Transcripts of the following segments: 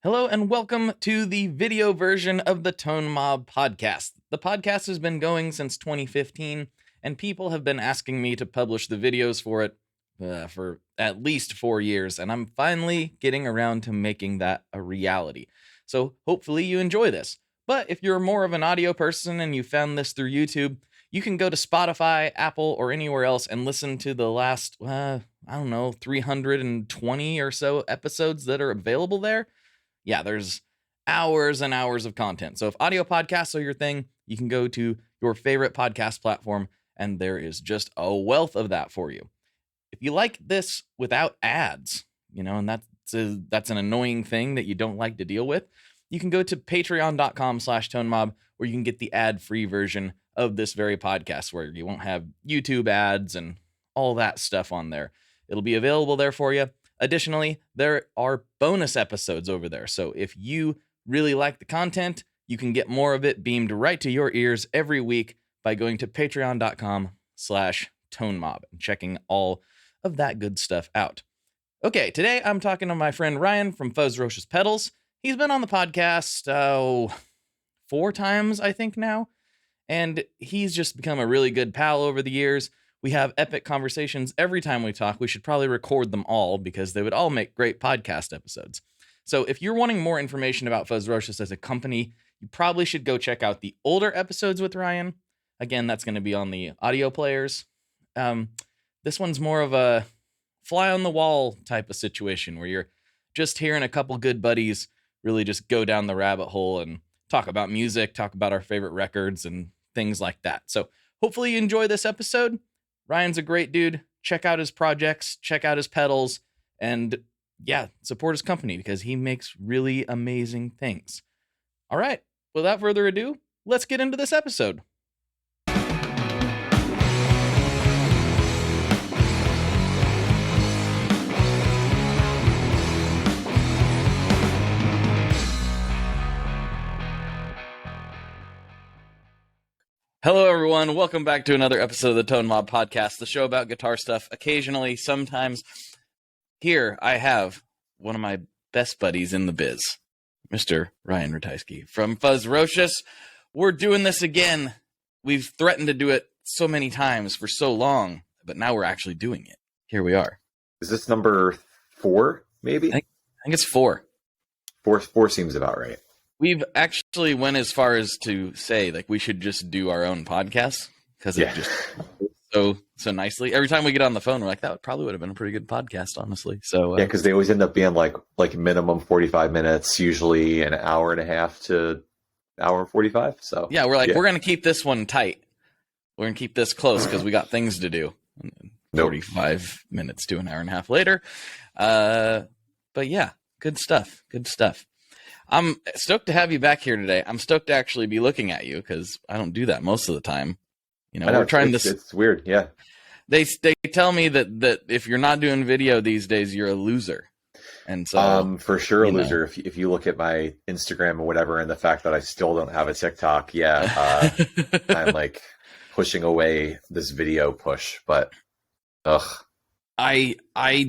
Hello and welcome to the video version of the Tone Mob podcast. The podcast has been going since 2015, and people have been asking me to publish the videos for it for at least 4 years, and I'm finally getting around to making that a reality. So hopefully you enjoy this. But if you're more of an audio person and you found this through YouTube, you can go to Spotify, Apple, or anywhere else and listen to the last, 320 or so episodes that are available there. Yeah, there's hours and hours of content. So if audio podcasts are your thing, you can go to your favorite podcast platform, and there is just a wealth of that for you. If you like this without ads, and that's an annoying thing that you don't like to deal with, you can go to patreon.com/tonemob, where you can get the ad-free version of this very podcast, where you won't have YouTube ads and all that stuff on there. It'll be available there for you. Additionally, there are bonus episodes over there. So if you really like the content, you can get more of it beamed right to your ears every week by going to patreon.com/tonemob and checking all of that good stuff out. Okay, today I'm talking to my friend Ryan from Fuzzrocious Pedals. He's been on the podcast 4 times, I think now, and he's just become a really good pal over the years. We have epic conversations every time we talk. We should probably record them all because they would all make great podcast episodes. So if you're wanting more information about Fuzzrocious as a company, you probably should go check out the older episodes with Ryan. Again, that's going to be on the audio players. This one's more of a fly on the wall type of situation where you're just hearing a couple good buddies really just go down the rabbit hole and talk about music, talk about our favorite records and things like that. So hopefully you enjoy this episode. Ryan's a great dude. Check out his projects, check out his pedals, and support his company because he makes really amazing things. All right, without further ado, let's get into this episode. Hello, everyone. Welcome back to another episode of the Tone Mob Podcast, the show about guitar stuff. Occasionally, sometimes. Here, I have one of my best buddies in the biz, Mr. Ryan Ratajski from Fuzzrocious. We're doing this again. We've threatened to do it so many times for so long, but now we're actually doing it. Here we are. Is this number 4, maybe? I think it's 4. 4 seems about right. We've actually went as far as to say, we should just do our own podcast because it just so nicely. Every time we get on the phone, we're like, that probably would have been a pretty good podcast, honestly. So because they always end up being like minimum 45 minutes, usually an hour and a half to hour and 45. So yeah, we're going to keep this one tight. We're going to keep this close because we got things to do. 45 minutes to an hour and a half later. But yeah, good stuff. Good stuff. I'm stoked to have you back here today. I'm stoked to actually be looking at you because I don't do that most of the time. We're trying this. It's weird, yeah. They tell me that if you're not doing video these days, you're a loser. And so, for sure, a loser. If you look at my Instagram or whatever, and the fact that I still don't have a TikTok, I'm pushing away this video push. But I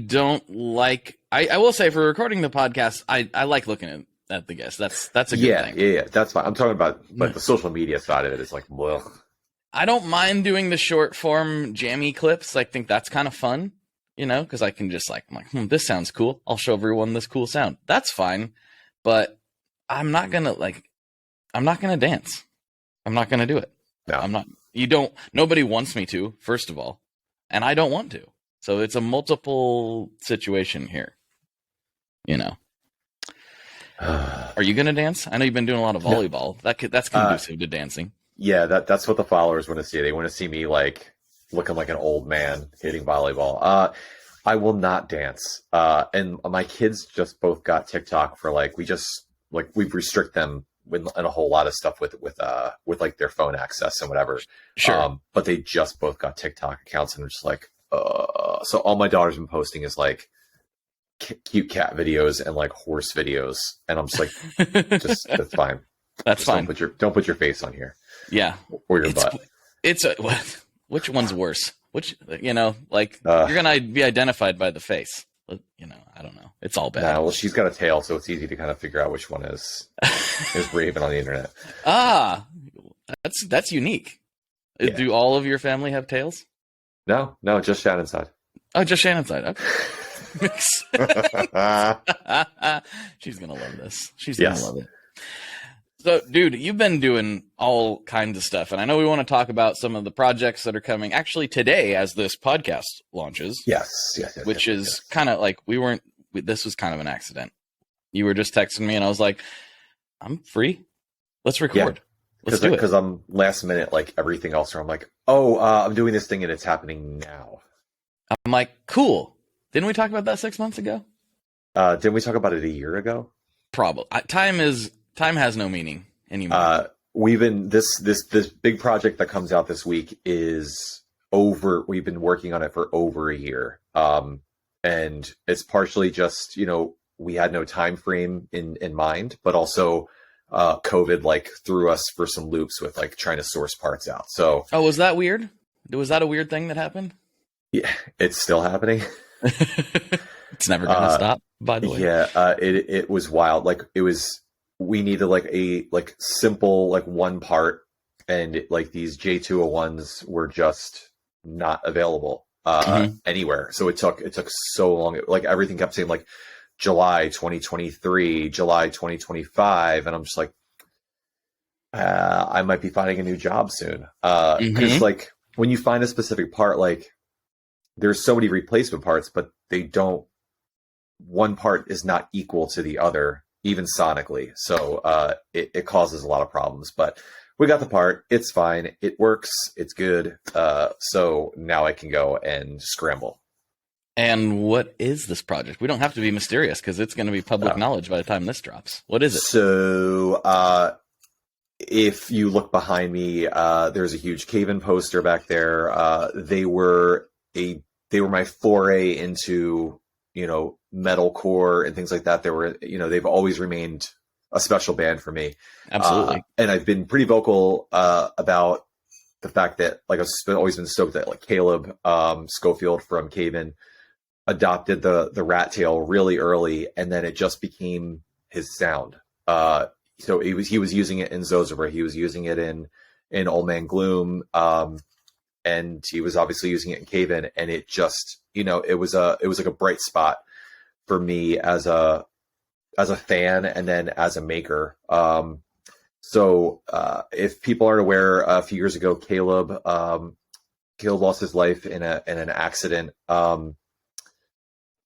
don't like. I will say for recording the podcast, I like looking at the guests. That's a good thing. Yeah, that's fine. I'm talking about the social media side of it is well. I don't mind doing the short form jammy clips. I think that's kind of fun, because I can just this sounds cool. I'll show everyone this cool sound. That's fine, but I'm not gonna dance. I'm not gonna do it. No. I'm not. Nobody wants me to, first of all, and I don't want to. So it's a multiple situation here. Are you gonna dance? I know you've been doing a lot of volleyball. No. That's conducive to dancing. Yeah, that's what the followers want to see. They want to see me looking like an old man hitting volleyball. I will not dance. And my kids just both got TikTok for we restrict them in a whole lot of stuff with their phone access and whatever. Sure. But they just both got TikTok accounts and they're just so all my daughter's been posting is cute cat videos and horse videos, and I'm just that's fine. That's fine. Don't put your face on here. Yeah, or your butt. Which one's worse? You're gonna be identified by the face. I don't know. It's all bad. Nah, well, she's got a tail, so it's easy to kind of figure out which one is Raven on the internet. That's unique. Yeah. Do all of your family have tails? No, just Shannon's side. Oh, just Shannon's side. Okay. She's gonna love this. She's gonna love it. So, dude, you've been doing all kinds of stuff, and I know we want to talk about some of the projects that are coming actually today as this podcast launches. Yes. Which is kind of like this was kind of an accident. You were just texting me, and I was like, I'm free. Let's record. Let's do it. Because I'm last minute, like everything else, where I'm like, I'm doing this thing, and it's happening now. I'm like, cool. Didn't we talk about that 6 months ago? Didn't we talk about it a year ago? Probably. Time has no meaning anymore. We've been this big project that comes out this week is over. We've been working on it for over a year. And it's partially just, we had no time frame in mind, but also COVID like threw us for some loops with like trying to source parts out. So was that weird? Was that a weird thing that happened? Yeah, it's still happening. It's never gonna stop, by the way. Yeah, it was wild. Like we needed like a simple like one part, and like these J201s were just not available anywhere. So it took so long. Like everything kept saying like July 2023, July 2025, and I'm just like, I might be finding a new job soon. Because like when you find a specific part, like there's so many replacement parts, but one part is not equal to the other, even sonically. So it causes a lot of problems, but we got the part. It's fine. It works. It's good. So now I can go and scramble. And what is this project? We don't have to be mysterious because it's going to be public knowledge by the time this drops. What is it? So if you look behind me, there's a huge Cave-In poster back there. They were my foray into, metalcore and things like that. They were, they've always remained a special band for me. Absolutely. And I've been pretty vocal about the fact that like I've always been stoked that like Caleb Schofield from Cave-In adopted the rat tail really early, and then it just became his sound. So he was using it in Zozobra, he was using it in Old Man Gloom, and he was obviously using it in Cave-In, and it just it was like a bright spot for me as a fan and then as a maker. So if people aren't aware, a few years ago Caleb lost his life in an accident.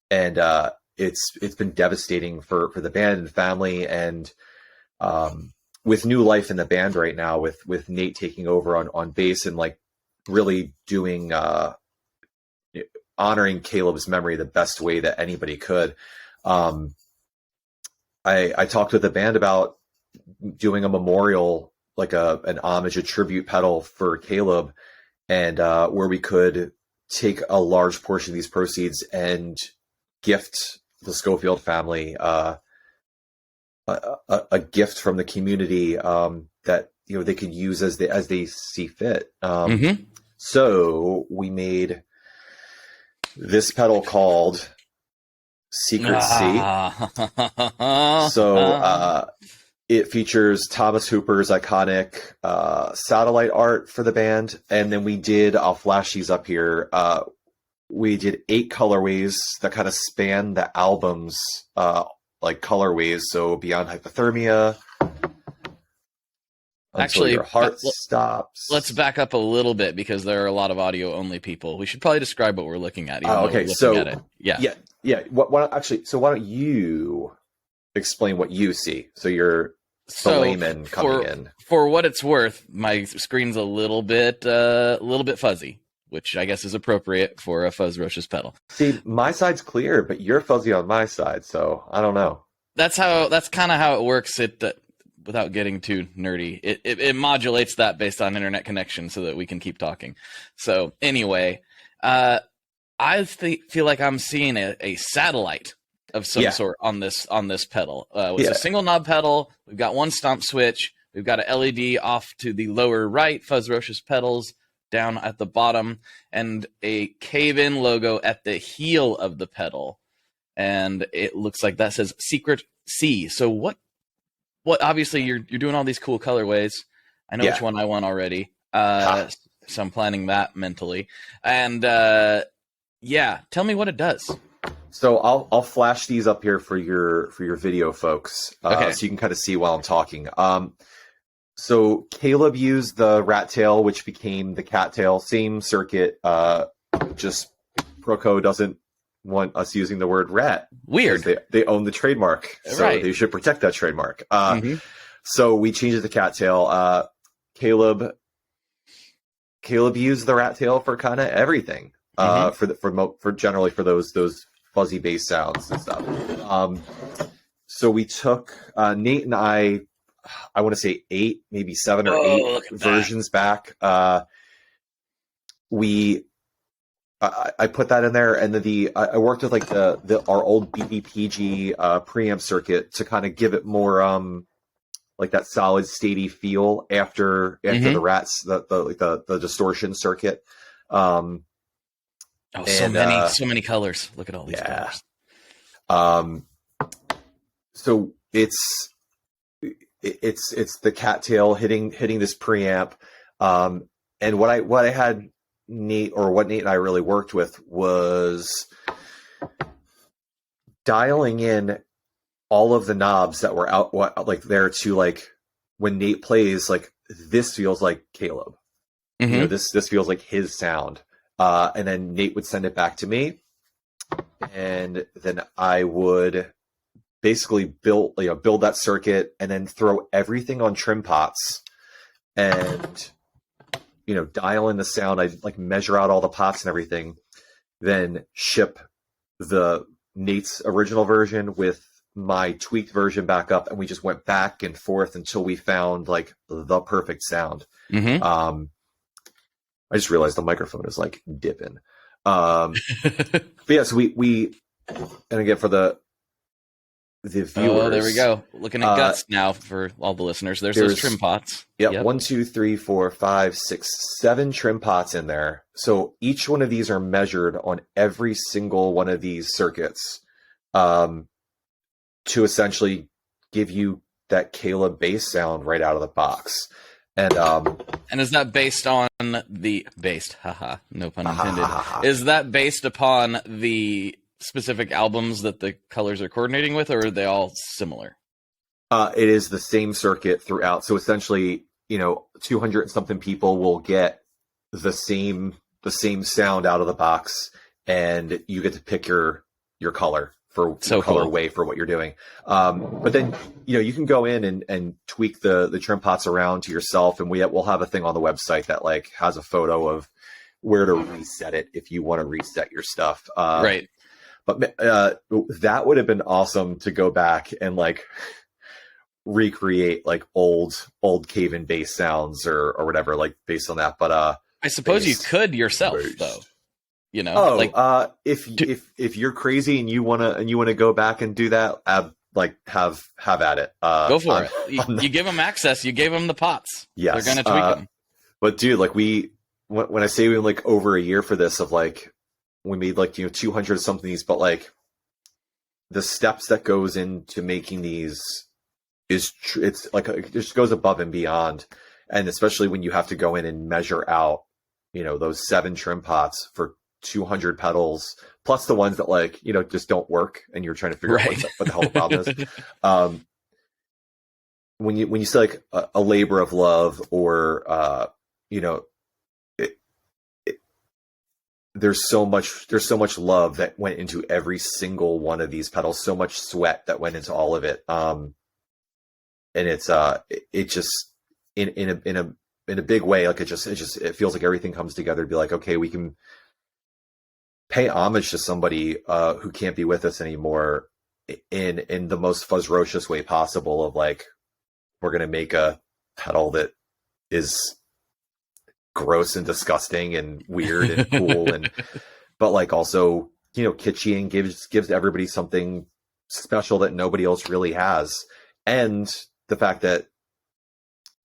And it's been devastating for the band and family, and with new life in the band right now, with Nate taking over on bass and like really doing honoring Caleb's memory the best way that anybody could. I talked with the band about doing a memorial, like an homage, a tribute pedal for Caleb, and where we could take a large portion of these proceeds and gift the Schofield family a gift from the community that they could use as they see fit. So we made this pedal called Secret C. So it features Thomas Hooper's iconic satellite art for the band, and then I'll flash these up here. We did 8 colorways that kind of span the album's like colorways. So Beyond Hypothermia, Until Your Heart Stops. Let's back up a little bit because there are a lot of audio only people. We should probably describe what we're looking at. Okay, so at it. Yeah. Why don't you explain what you see? So you're the layman coming in. For what it's worth, my screen's a little bit fuzzy, which I guess is appropriate for a Fuzzrocious pedal. See, my side's clear, but you're fuzzy on my side, so I don't know. That's kind of how it works. Without getting too nerdy, it modulates that based on internet connection so that we can keep talking. So anyway, I feel like I'm seeing a satellite of some sort on this pedal. It's a single knob pedal. We've got one stomp switch. We've got an LED off to the lower right, Fuzzrocious Pedals down at the bottom, and a Cave-In logo at the heel of the pedal. and it looks like that says Secret C. So what obviously you're doing all these cool colorways. I know which one I want already. So I'm planning that mentally. And tell me what it does. So I'll flash these up here for your video folks, Okay. so you can kind of see while I'm talking. So Caleb used the rat tail, which became the cat tail, same circuit. Just Proco doesn't want us using the word rat. Weird. They own the trademark, so they should protect that trademark. So we changed it to cat tail. Caleb used the rat tail for kind of everything. For generally for those fuzzy bass sounds and stuff. So we took Nate and I want to say 8, maybe 7 or 8 versions back. I put that in there, and then I worked with like our old BBPG preamp circuit to kind of give it more like that solid statey feel after the rats, the distortion circuit. So many colors. Look at all these colors. So it's the cattail hitting this preamp. And what I had what Nate and I really worked with was dialing in all of the knobs that were out there to like when Nate plays, like this feels like Caleb. This feels like his sound. And then Nate would send it back to me, and then I would basically build that circuit and then throw everything on trim pots and dial in the sound. I like measure out all the pots and everything, then ship the Nate's original version with my tweaked version back up, and we just went back and forth until we found like the perfect sound. I just realized the microphone is like dipping. But yeah, so we and again for the viewers. Oh, there we go. Looking at guts now for all the listeners. There's those trim pots. Yep. 1, 2, 3, 4, 5, 6, 7 trim pots in there. So each one of these are measured on every single one of these circuits, to essentially give you that Caleb bass sound right out of the box. And is that based on no pun intended. Is that based upon the specific albums that the colors are coordinating with, or are they all similar? It is the same circuit throughout. So essentially, 200 and something people will get the same sound out of the box, and you get to pick your color for colorway for what you're doing. But then, you can go in and tweak the trim pots around to yourself, and we'll have a thing on the website that like has a photo of where to reset it if you want to reset your stuff. Right. But that would have been awesome to go back and like recreate like old cave-in bass sounds or whatever, like based on that. But I suppose you could yourself though. If you're crazy and you wanna go back and do that, have at it. Go for it. You give them access. You gave them the pots. Yes, they're gonna tweak them. But dude, like when I say we like over a year for this, of like we made like 200 something these, but like the steps that goes into making these it's like it just goes above and beyond, and especially when you have to go in and measure out those 7 trim pots for 200 pedals, plus the ones that like just don't work, and you're trying to figure out what the hell the problem is. When you say like a labor of love, or there's so much love that went into every single one of these pedals, so much sweat that went into all of it, and it's it just in a big way, like it feels like everything comes together to be like, okay, we can pay homage to somebody who can't be with us anymore in the most Fuzzrocious way possible, of like, we're going to make a pedal that is gross and disgusting and weird and cool, but like also, kitschy, and gives everybody something special that nobody else really has. And the fact that,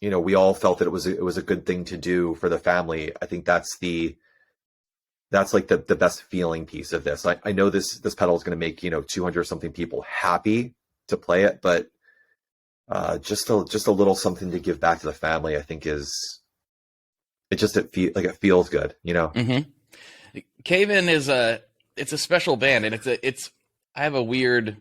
we all felt that it was a good thing to do for the family. I think that's the that's like the best feeling piece of this. I know this pedal is going to make, 200 something people happy to play it, but just a little something to give back to the family, I think it feels good, Cave In it's a special band, and I have a weird,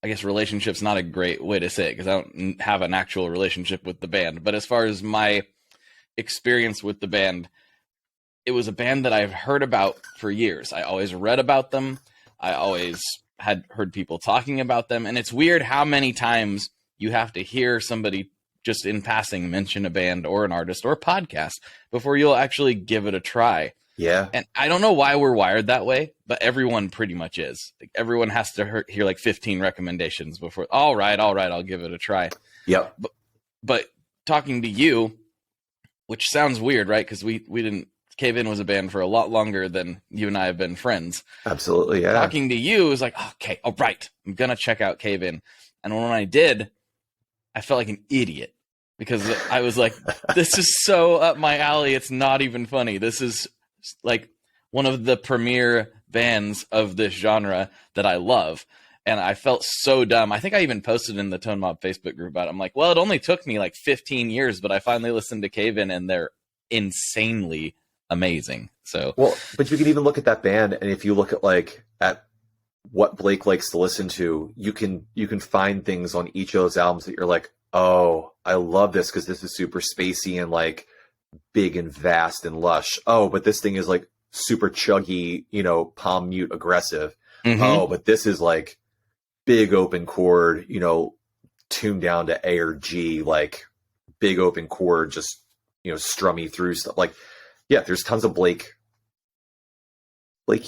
I guess relationship's not a great way to say it because I don't have an actual relationship with the band, but as far as my experience with the band, it was a band that I've heard about for years. I always read about them. I always had heard people talking about them, and it's weird how many times you have to hear somebody just in passing mention a band or an artist or a podcast before you'll actually give it a try. Yeah. And I don't know why we're wired that way, but everyone pretty much is. Like, everyone has to hear like 15 recommendations before, all right, I'll give it a try. Yep. But talking to you, which sounds weird, right? Because we didn't, Cave In was a band for a lot longer than you and I have been friends. Absolutely, yeah. Talking to you was like, okay, all right, I'm going to check out Cave In. And when I did, I felt like an idiot because I was like, this is so up my alley. It's not even funny. This is like one of the premier bands of this genre that I love. And I felt so dumb. I think I even posted in the Tone Mob Facebook group about it. I'm like, well, it only took me like 15 years, but I finally listened to Cave In and they're insanely amazing. So, well, but you can even look at that band, and if you look at what Blake likes to listen to, you can find things on each of those albums that you're like, oh, I love this because this is super spacey and like big and vast and lush. Oh, but this thing is like super chuggy, palm mute aggressive. Mm-hmm. Oh, but this is like big open chord, tuned down to A or G, like big open chord, just strummy through stuff. Like, yeah, there's tons of Blakey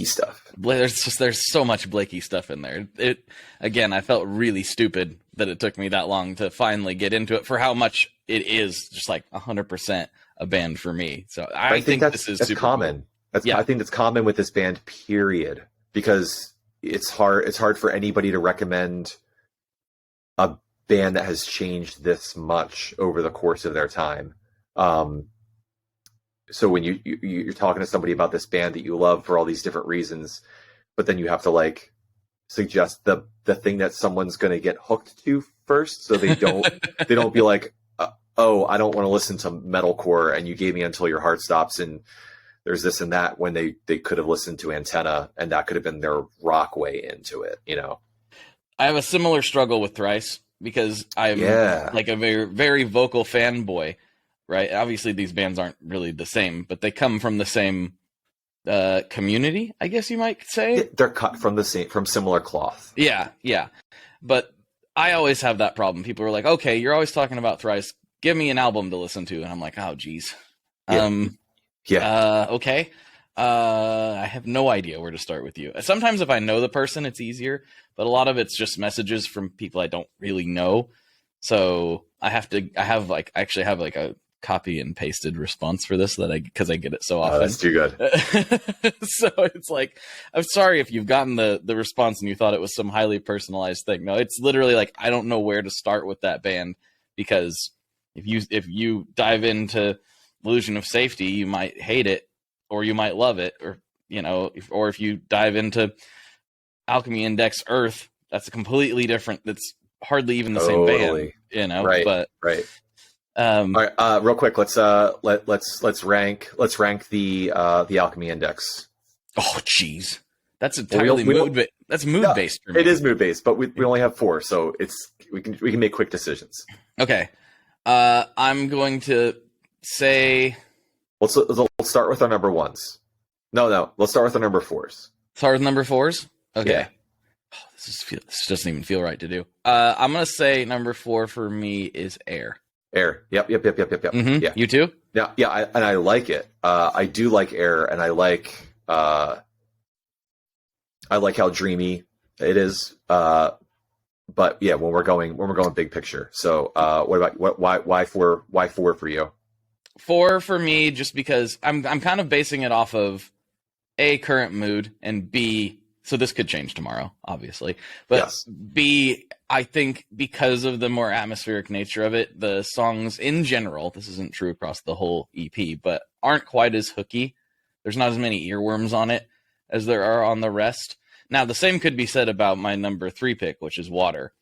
stuff. There's so much Blakey stuff in there. Again, I felt really stupid that it took me that long to finally get into it for how much it is just like 100% a band for me. So I think that's super common. Cool. I think that's common with this band, period, because it's hard for anybody to recommend a band that has changed this much over the course of their time. So when you're talking to somebody about this band that you love for all these different reasons, but then you have to like suggest the thing that someone's going to get hooked to first, so they don't be like, oh, I don't want to listen to metalcore, and you gave me Until Your Heart Stops, and there's this and that, when they could have listened to Antenna, and that could have been their rock way into it. I have a similar struggle with Thrice because I'm like a very, very vocal fanboy. Right. Obviously, these bands aren't really the same, but they come from the same community, I guess you might say. They're cut from similar cloth. Yeah. But I always have that problem. People are like, okay, you're always talking about Thrice. Give me an album to listen to. And I'm like, oh, geez. Okay. I have no idea where to start with you. Sometimes if I know the person, it's easier, but a lot of it's just messages from people I don't really know. So I have a copy and pasted response for this because I get it so often. That's too good. So it's like, I'm sorry if you've gotten the response and you thought it was some highly personalized thing. No, it's literally like, I don't know where to start with that band, because if you dive into Illusion of Safety, you might hate it or you might love it, or if you dive into Alchemy Index Earth, that's a completely different, that's hardly even the same band, Right. But right. All right, real quick, let's rank the Alchemy Index. Oh, geez, that's entirely that's mood based for me. It is mood based, but we only have 4, so we can make quick decisions. Okay, I'm going to say let's start with our number 1s. No, let's start with our number 4s. Start with number 4s. Okay. Yeah. Oh, this doesn't even feel right to do. I'm gonna say number 4 for me is Air. Air. Yep. Mm-hmm. Yeah. You too? Yeah. I like it. I do like Air, and I like how dreamy it is. But yeah, when we're going big picture. So, why 4 for you? 4 for me, just because I'm kind of basing it off of A, current mood, and B, so this could change tomorrow, obviously. But yes. B, I think because of the more atmospheric nature of it, the songs in general, this isn't true across the whole EP, but aren't quite as hooky There's not as many earworms on it as there are on the rest. Now, the same could be said about my number 3 pick, which is Water.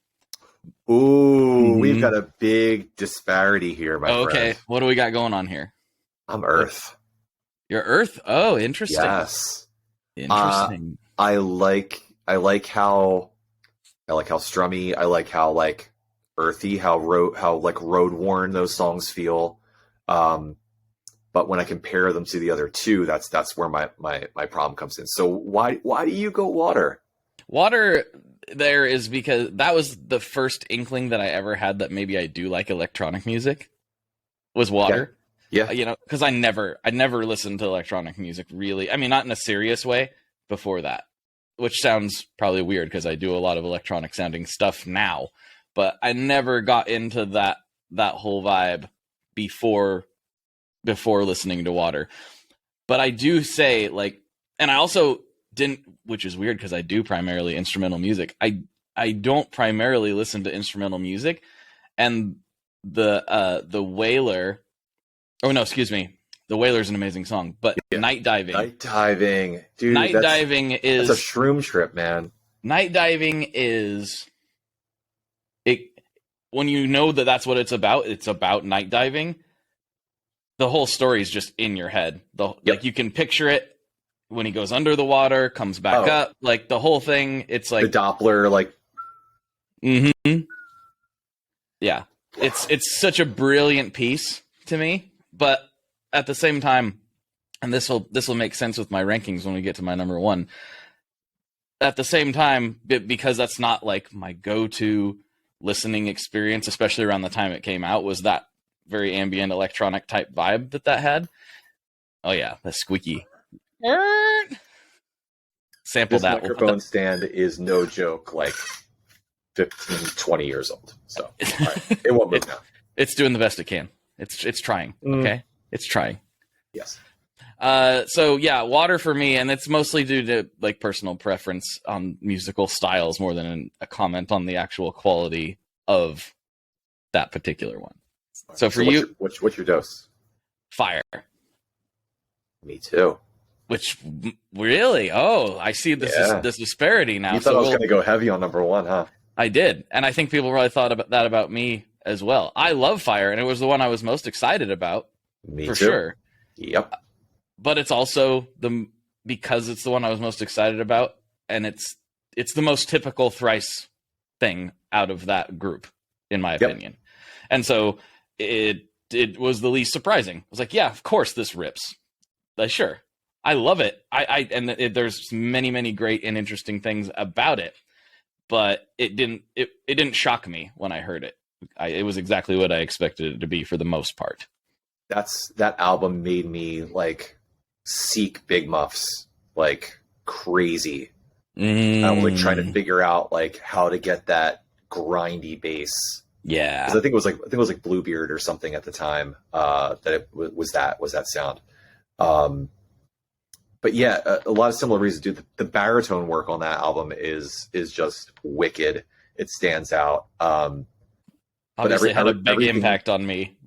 Ooh, we've got a big disparity here, my friend. Okay, what do we got going on here? I'm Earth. You're Earth? Oh, interesting. Yes. Interesting. I like how strummy, I like how like earthy, how road worn those songs feel. But when I compare them to the other two, that's where my problem comes in. So why do you go Water? Water there is because that was the first inkling that I ever had that maybe I do like electronic music, was Water. Yeah. You know, because I never listened to electronic music really. I mean, not in a serious way before that, which sounds probably weird because I do a lot of electronic sounding stuff now, but I never got into that whole vibe before listening to Water. But I do say, like, and I also didn't, which is weird because I do primarily instrumental music. I don't primarily listen to instrumental music, and the Wailer. Oh no, excuse me. The Wailer's an amazing song, but Night Diving. Night Diving, dude. Night Diving is a shroom trip, man. Night Diving is it when you know that that's what it's about. It's about night diving. The whole story is just in your head. Like you can picture it when he goes under the water, comes back up, like the whole thing. It's like the Doppler, like. Mm-hmm. Yeah, it's such a brilliant piece to me, but at the same time, and this will make sense with my rankings when we get to my number 1. At the same time, because that's not like my go-to listening experience, especially around the time it came out, was that very ambient electronic type vibe that had. Oh yeah, the squeaky. Sample this that. Microphone stand is no joke, like 15, 20 years old. So right. It won't move now. It's doing the best it can. It's trying. Okay, it's trying. Yes. So yeah, Water for me, and it's mostly due to like personal preference on musical styles more than a comment on the actual quality of that particular one. So for you, what's your dose? Fire. Me too. Which really? Oh, I see this disparity now. You thought I was going to go heavy on number 1, huh? I did, and I think people probably thought about me as well. I love Fire, and it was the one I was most excited about. Me for too. Sure. Yep. But it's also because it's the one I was most excited about, and it's the most typical Thrice thing out of that group, in my opinion. And so it was the least surprising. I was like, yeah, of course this rips. Like, sure, I love it. There's many great and interesting things about it, but it didn't shock me when I heard it. It was exactly what I expected it to be for the most part. That album made me like seek Big Muffs like crazy. I was like trying to figure out like how to get that grindy bass. Yeah, because I think it was like Bluebeard or something at the time that it was that sound. But yeah, a lot of similar reasons. Dude, the baritone work on that album is just wicked. It stands out. Obviously, had a big impact on me.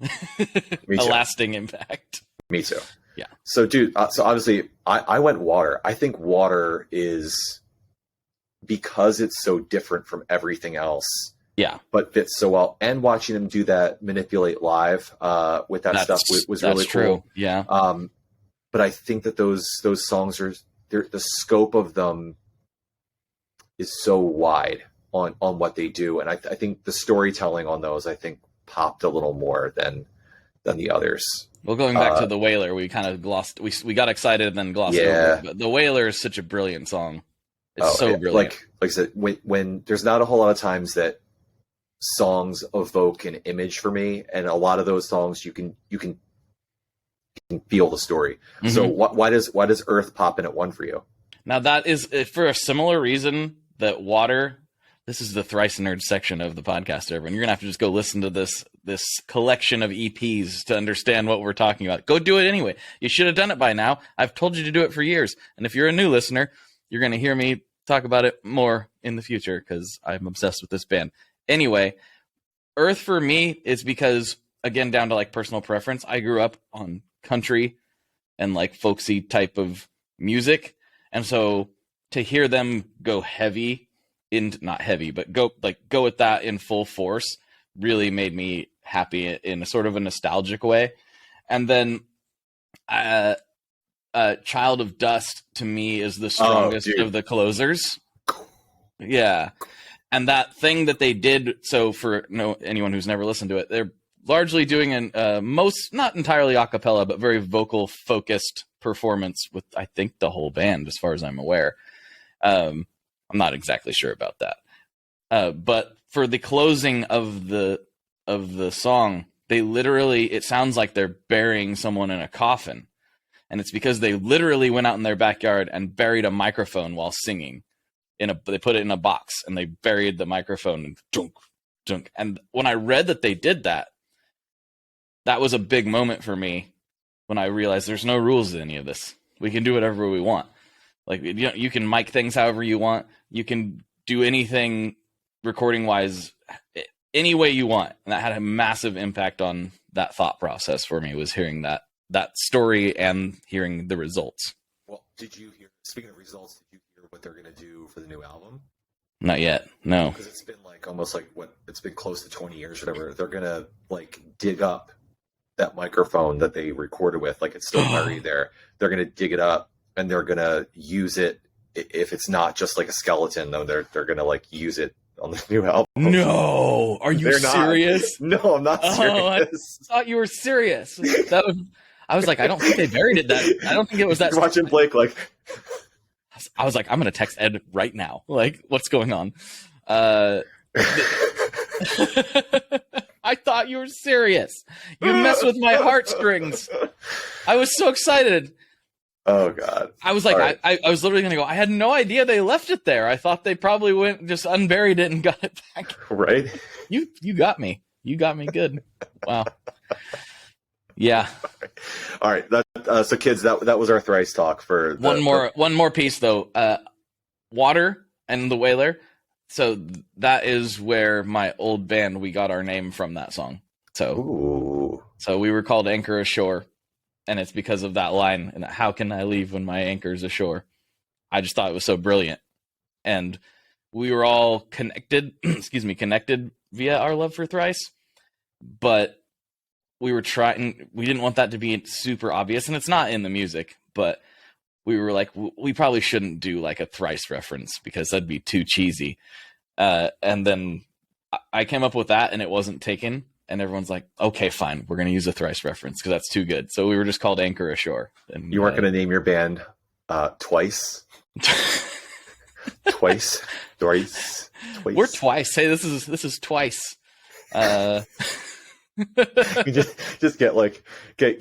Me a lasting impact. Me too. Yeah. So, dude, so obviously, I went Water. I think Water is, because it's so different from everything else. Yeah. But fits so well. And watching them do that Manipulate live with that stuff was really true. Cool. Yeah. But I think that those songs the scope of them is so wide on what they do, and I think the storytelling on those popped a little more than the others. Well, going back to the Wailer, we kind of glossed. We got excited and then glossed over. But the Wailer is such a brilliant song. It's brilliant. Like I said, when there's not a whole lot of times that songs evoke an image for me, and a lot of those songs you can feel the story. Mm-hmm. So why does Earth pop in at 1 for you? Now that is for a similar reason that Water. This is the Thrice Nerd section of the podcast, everyone. You're going to have to just go listen to this collection of EPs to understand what we're talking about. Go do it anyway. You should have done it by now. I've told you to do it for years. And if you're a new listener, you're going to hear me talk about it more in the future because I'm obsessed with this band. Anyway, Earth for me is because, again, down to like personal preference, I grew up on country and like folksy type of music. And so to hear them go heavy, not heavy, but go with that in full force really made me happy in a sort of a nostalgic way. And then Child of Dust to me is the strongest of the closers. Yeah. And that thing that they did, so for anyone who's never listened to it, they're largely doing not entirely a cappella, but very vocal focused performance with, I think, the whole band, as far as I'm aware. I'm not exactly sure about that. But for the closing of the song, they literally, it sounds like they're burying someone in a coffin. And it's because they literally went out in their backyard and buried a microphone while singing. They put it in a box and they buried the microphone and dunk, dunk. And when I read that they did that, that was a big moment for me when I realized there's no rules to any of this. We can do whatever we want. Like, you can mic things however you want. You can do anything recording wise any way you want. And that had a massive impact on that thought process for me, was hearing that story and hearing the results. Well, did you hear, speaking of results, did you hear what they're going to do for the new album? Not yet, no. Because it's been like almost like it's been close to 20 years or whatever. They're going to like dig up that microphone that they recorded with, like it's still buried there. They're going to dig it up and they're going to use it. If it's not just like a skeleton, though, they're going to like use it on the new album. No, are you serious? No, I'm not serious. I thought you were serious. I was like, I don't think they buried it. I don't think it was that. You're watching Blake like. I was like, I'm going to text Ed right now. Like, what's going on? I thought you were serious. You mess with my heartstrings. I was so excited. Oh God! I was like, right. I was literally gonna go. I had no idea they left it there. I thought they probably went just unburied it and got it back. Right? You got me. You got me good. Wow. Yeah. All right. So kids, that was our thrice talk for one more piece though. Water and the Wailer. So that is where my old band, we got our name from that song. So we were called Anchor Ashore. And it's because of that line, and how can I leave when my anchor's ashore? I just thought it was so brilliant. And we were all connected via our love for Thrice. But we didn't want that to be super obvious, and it's not in the music, but we were like, we probably shouldn't do like a Thrice reference because that'd be too cheesy. And then I came up with that, and it wasn't taken. And everyone's like, okay, fine, we're going to use a Thrice reference because that's too good. So we were just called Anchor Ashore. And you weren't going to name your band Twice? Twice? Thrice? Twice? We're Twice. Hey, this is Twice. You just get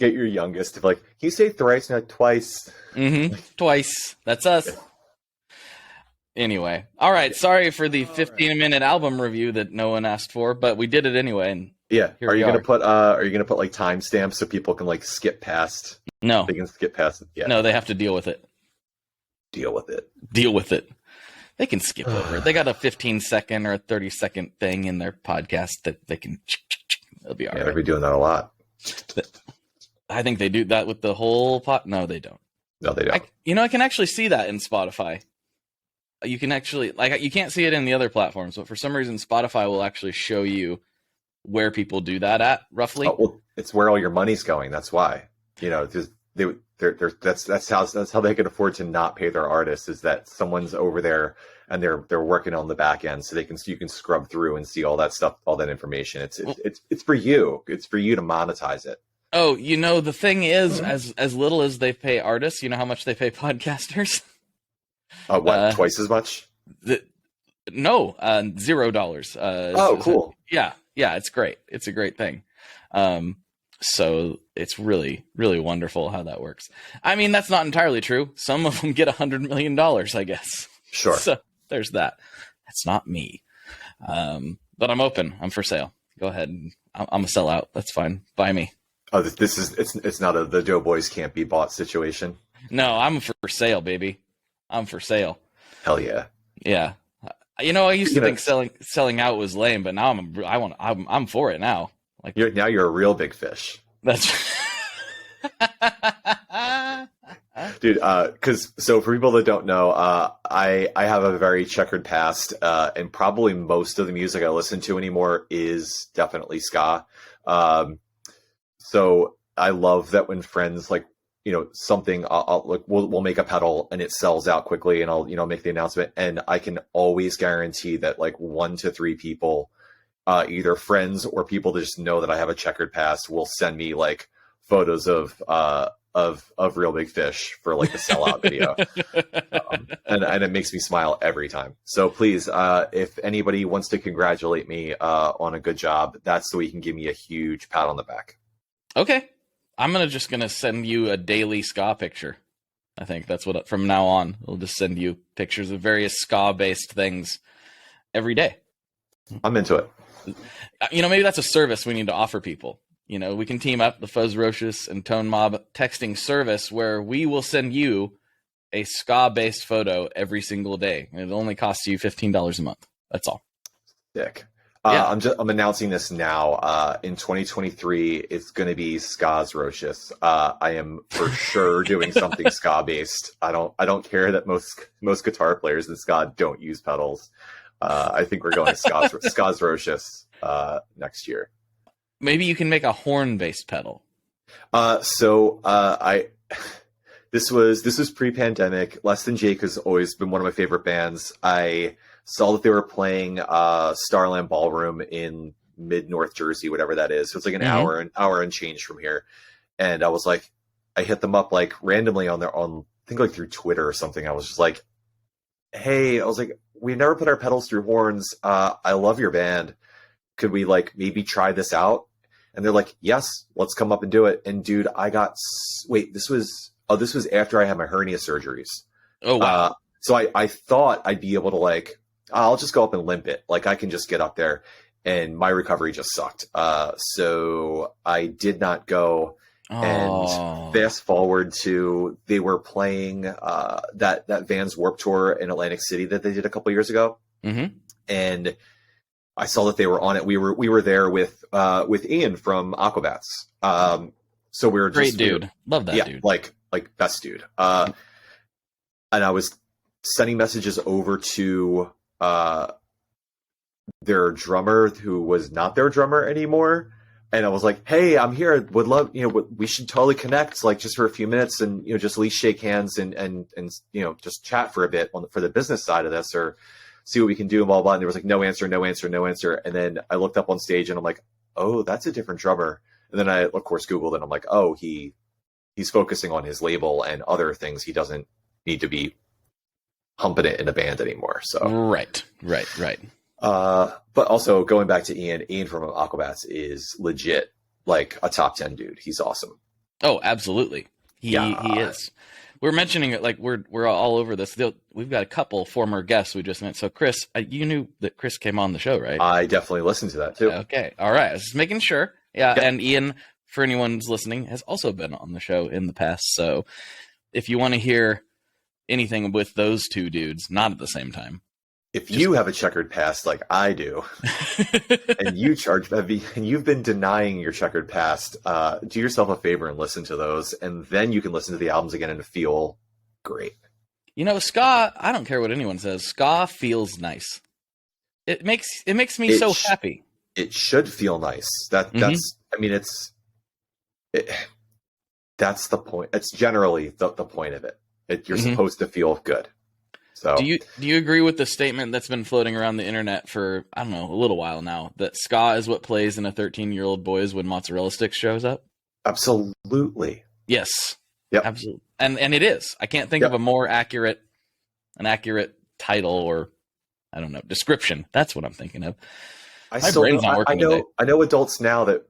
your youngest to be like, can you say thrice? And like, twice. Mm-hmm. Twice. That's us. Anyway, all right. Sorry for the 15-minute album review that no one asked for, but we did it anyway. And yeah, are you gonna put like timestamps so people can like skip past? No, they can skip past it. Yeah, no, they have to deal with it. Deal with it. They can skip over it. They got a 15-second or a 30-second thing in their podcast that they can. They'll be all right. They'll be doing that a lot. I think they do that with the whole pot. No, they don't. No, they don't. I can actually see that in Spotify. You can actually, you can't see it in the other platforms, but for some reason, Spotify will actually show you where people do that at, roughly. Oh, well, it's where all your money's going. That's why. That's how they can afford to not pay their artists, is that someone's over there and they're working on the back end, so you can scrub through and see all that stuff, all that information. It's for you. It's for you to monetize it. Oh, the thing is, as little as they pay artists, you know how much they pay podcasters? Twice as much? No, $0. Oh, cool. Yeah, it's great. It's a great thing. So it's really, really wonderful how that works. I mean, that's not entirely true. Some of them get $100 million, I guess. Sure. So there's that. That's not me. But I'm open. I'm for sale. Go ahead. I'm a sellout. That's fine. Buy me. Oh, it's not the Doughboys can't be bought situation. No, I'm for sale, baby. I'm for sale. Hell yeah. Yeah. I used to think selling out was lame, but now I'm for it now. You're a real big fish. That's Dude, because so for people that don't know, I have a very checkered past, and probably most of the music I listen to anymore is definitely ska. So I love that when friends like, something, like we'll make a pedal and it sells out quickly, and I'll make the announcement, and I can always guarantee that like 1 to 3 people, either friends or people that just know that I have a checkered past, will send me like photos of Real Big Fish for like the sellout video. And it makes me smile every time. So please, if anybody wants to congratulate me on a good job, that's so you can give me a huge pat on the back. Okay. I'm just gonna send you a daily ska picture. I think that's what, from now on, we'll just send you pictures of various ska-based things every day. I'm into it. Maybe that's a service we need to offer people. We can team up, the Fuzzrocious and Tone Mob texting service, where we will send you a ska-based photo every single day. It only costs you $15 a month. That's all. Sick. Yeah. I'm announcing this now. In 2023, it's going to be Fuzzrocious. I am for sure doing something ska-based. I don't care that most guitar players in ska don't use pedals. I think we're going Fuzzrocious next year. Maybe you can make a horn-based pedal. This was pre-pandemic. Less Than Jake has always been one of my favorite bands. I saw that they were playing Starland Ballroom in mid-North Jersey, whatever that is. So it's like an hour and change from here. And I was like, I hit them up like randomly on I think like through Twitter or something. I was just like, hey, I was like, we never put our pedals through horns. I love your band. Could we like maybe try this out? And they're like, yes, let's come up and do it. And dude, this was after I had my hernia surgeries. Oh, wow. So I thought I'd be able to like, I'll just go up and limp it. Like I can just get up there, and my recovery just sucked. So I did not go. And fast forward to, they were playing that Vans Warped Tour in Atlantic City that they did a couple years ago. Mm-hmm. And I saw that they were on it. We were there with Ian from Aquabats. So we were great dude. Love that dude. Like best dude. And I was sending messages over to their drummer, who was not their drummer anymore. And I was like, hey, I'm here. Would love, we should totally connect, like just for a few minutes, and, just at least shake hands and just chat for a bit for the business side of this, or see what we can do, and blah, blah. And there was like, no answer. And then I looked up on stage and I'm like, oh, that's a different drummer. And then I, of course, Googled, and I'm like, oh, he's focusing on his label and other things. He doesn't need to be humping it in a band anymore. So Right. But also going back to Ian from Aquabats is legit like a top 10 dude. He's awesome. Oh, absolutely. He is. We're mentioning it like we're all over this. We've got a couple former guests we just met. So Chris, you knew that Chris came on the show, right? I definitely listened to that too. Okay. All right. I was just making sure. Yeah. Yep. And Ian, for anyone who's listening, has also been on the show in the past. So if you want to hear anything with those two dudes, not at the same time, if you have a checkered past like I do, and you charge heavy, and you've been denying your checkered past, do yourself a favor and listen to those, and then you can listen to the albums again and feel great. Ska, I don't care what anyone says, ska feels nice. It makes me so happy. It should feel nice. That's that's the point. It's generally the point of it. You're supposed to feel good. So do you agree with the statement that's been floating around the internet for, I don't know, a little while now, that ska is what plays in a 13-year-old boy's when mozzarella sticks shows up? Absolutely. Yes. Yep. Absolutely. And it is. I can't think of a more accurate title, or I don't know, description. That's what I'm thinking of. I know adults now that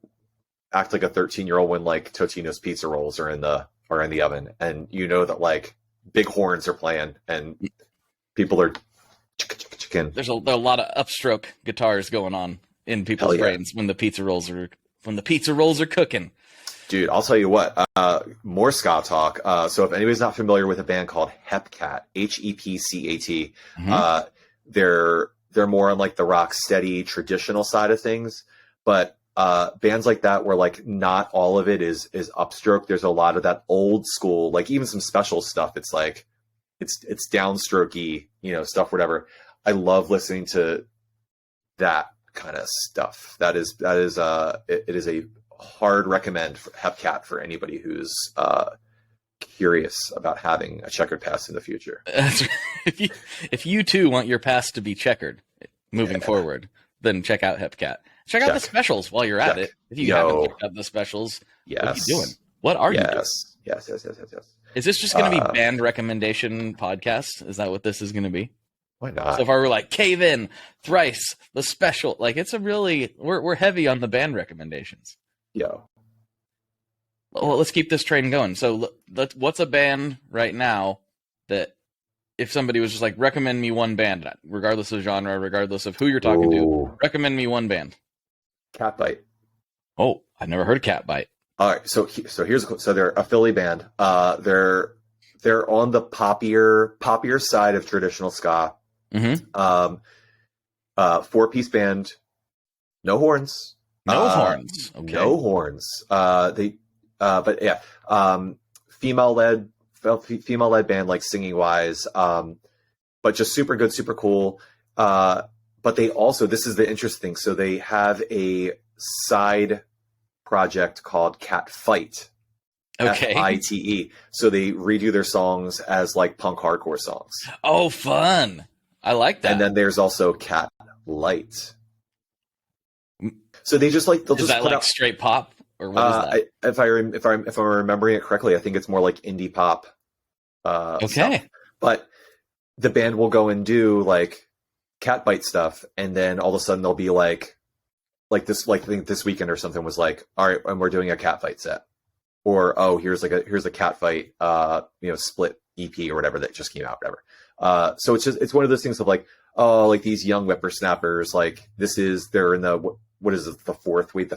act like a 13-year-old when like Totino's pizza rolls are in the oven, and that like big horns are playing and people are chicken. There's a lot of upstroke guitars going on in people's brains when the pizza rolls are cooking. Dude, I'll tell you what, more ska talk. So if anybody's not familiar with a band called Hepcat, Hepcat, they're more on like the rock steady traditional side of things, but bands like that where like not all of it is upstroke. There's a lot of that old school, like even some special stuff. It's like it's downstrokey, stuff, whatever. I love listening to that kind of stuff. It is a hard recommend for Hepcat for anybody who's curious about having a checkered past in the future. If you too want your past to be checkered moving forward, then check out Hepcat. Check out the specials while you're at it. If you haven't checked out the specials, what are you doing? What are you doing? Yes. Is this just going to be band recommendation podcast? Is that what this is going to be? Why not? So far, we're like Cave In, Thrice, the special. Like it's a really we're heavy on the band recommendations. Yo. Well, let's keep this train going. So, what's a band right now that if somebody was just like recommend me one band, regardless of genre, regardless of who you're talking to, recommend me one band? Catbite. Oh, I've never heard of Catbite. All right, so they're a Philly band. They're on the poppier side of traditional ska. Mm-hmm. 4-piece band, no horns. No horns. Okay. No horns. But yeah, female led band, like singing wise, but just super good, super cool. But they also, this is the interesting. So they have a side project called Cat Fight. Okay. FITE. So they redo their songs as like punk hardcore songs. Oh, fun. I like that. And then there's also Cat Light. So they just like, they'll just put out straight pop, or what is that? If I'm remembering it correctly, I think it's more like indie pop. Okay. Stuff. But the band will go and do like Catbite stuff, and then all of a sudden they'll be like this, like I think this weekend or something was like, all right, and we're doing a Catfight set, or here's a Catfight split EP or whatever that just came out, whatever. So it's one of those things of like, oh, like these young whippersnappers, like they're in the what is it, the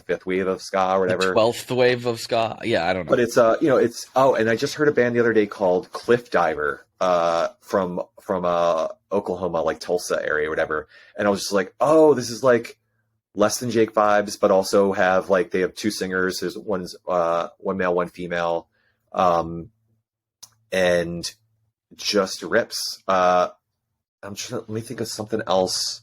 fifth wave of ska or whatever, the 12th wave of ska. Yeah, I don't know. But it's and I just heard a band the other day called Cliff Diver from Oklahoma, like Tulsa area or whatever, and I was just like, oh, this is like Less Than Jake vibes, but also they have two singers. There's one male, one female, and just rips. Let me think of something else.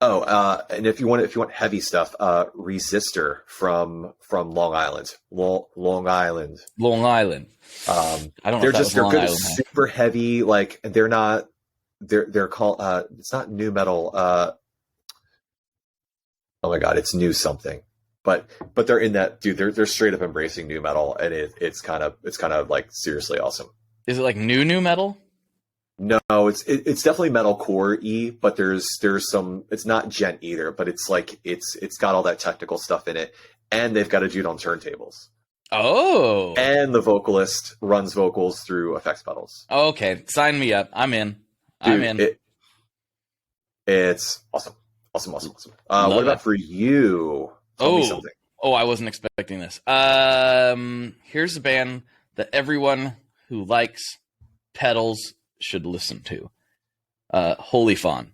Oh, and if you want heavy stuff, Resistor from Long Island. Long Island. I don't know. They're if they're good, Island, super heavy. Like they're called. It's not new metal. Oh my god, it's new something. But they're in that, dude. They're straight up embracing new metal, and it's kind of like seriously awesome. Is it like new metal? No, it's definitely metalcore-y, but there's some. It's not gent either, but it's like it's got all that technical stuff in it, and they've got a dude on turntables. Oh, and the vocalist runs vocals through effects pedals. Okay, sign me up. I'm in. Dude, I'm in. It's awesome. What about for you? Tell me something. Oh, I wasn't expecting this. Here's a band that everyone who likes pedals should listen to. Holy Fawn.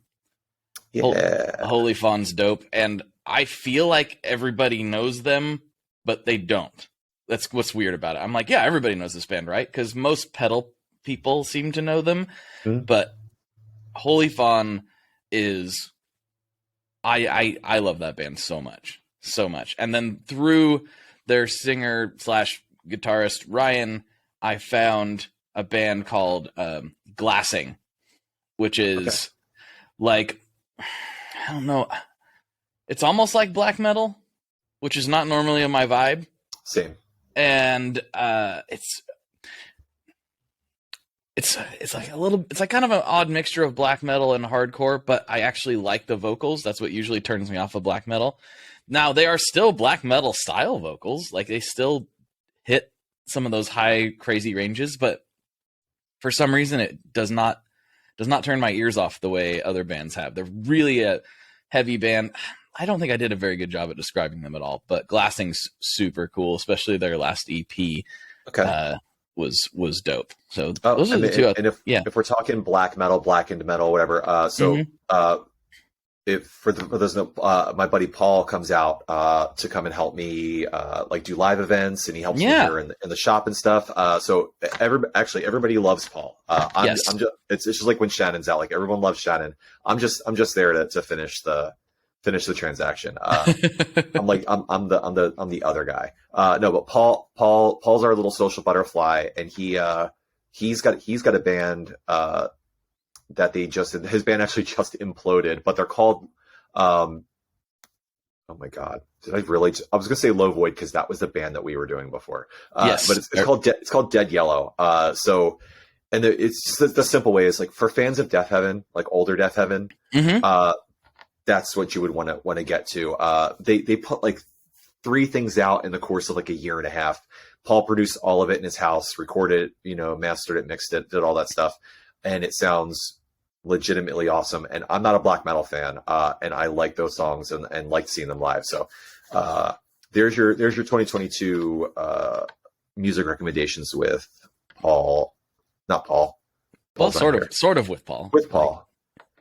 Yeah. Holy Fawn's dope, and I feel like everybody knows them, but they don't. That's what's weird about it. I'm like, yeah, everybody knows this band, right? Because most pedal people seem to know them, but Holy Fawn is... I love that band so much. And then through their singer / guitarist, Ryan, I found a band called Glassing, which is like, I don't know. It's almost like black metal, which is not normally my vibe. Same. And it's like it's like kind of an odd mixture of black metal and hardcore, but I actually like the vocals. That's what usually turns me off of black metal. Now, they are still black metal style vocals. Like, they still hit some of those high, crazy ranges, but for some reason it does not turn my ears off the way other bands have. They're really a heavy band. I don't think I did a very good job at describing them at all, but Glassing's super cool, especially their last EP. Was dope. So those are the two. And if we're talking black metal, blackened metal, whatever, if for those my buddy Paul comes out to come and help me like do live events, and he helps me Yeah. here in the shop and stuff. So everybody loves Paul. Yes. I'm just it's just like when Shannon's out, like everyone loves Shannon. I'm just there to finish the transaction. I'm the other guy. No, but Paul's our little social butterfly, and he's got a band that his band actually just imploded, but they're called oh my god, I was gonna say Low Void because that was the band that we were doing before. Yes. But it's called Dead Yellow. It's just the simple way is like for fans of Death Heaven, like older Death Heaven, that's what you would want to get to. They put like 3 things out in the course of like a year and a half. Paul produced all of it in his house, recorded it, mastered it, mixed it, did all that stuff, and it sounds legitimately awesome. And I'm not a black metal fan, and I like those songs and like seeing them live. So there's your 2022 music recommendations with Paul, not Paul. Well, sort of with Paul. With Paul.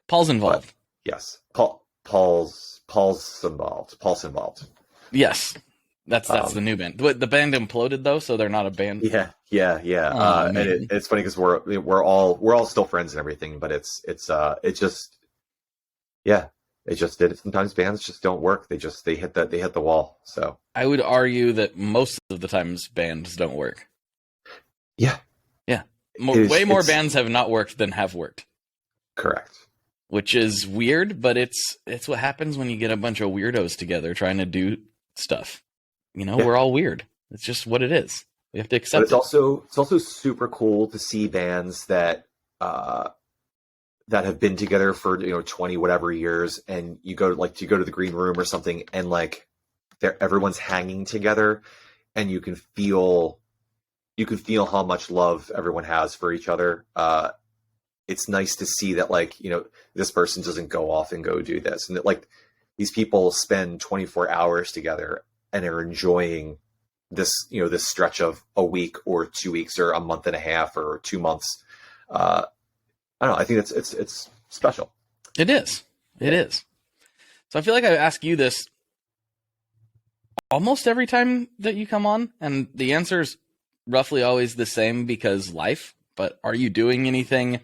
Paul's involved. But, yes, Paul's involved. Paul's involved. Yes, that's the new band. The band imploded though, so they're not a band. Yeah. Oh, and it's funny because we're all still friends and everything, but it just did. Sometimes bands just don't work. They hit the wall. So I would argue that most of the times bands don't work. Yeah. Way more bands have not worked than have worked. Correct. Which is weird, but it's what happens when you get a bunch of weirdos together trying to do stuff. We're all weird. It's just what it is. We have to accept it. It's also super cool to see bands that have been together for 20 whatever years, and you go to the green room or something, and like everyone's hanging together, and you can feel how much love everyone has for each other. It's nice to see that, like, this person doesn't go off and go do this, and that, like, these people spend 24 hours together and are enjoying this, this stretch of a week or 2 weeks or a month and a half or 2 months. I don't know. I think it's special. It is. It is. So I feel like I ask you this almost every time that you come on, and the answer is roughly always the same because life. But are you doing anything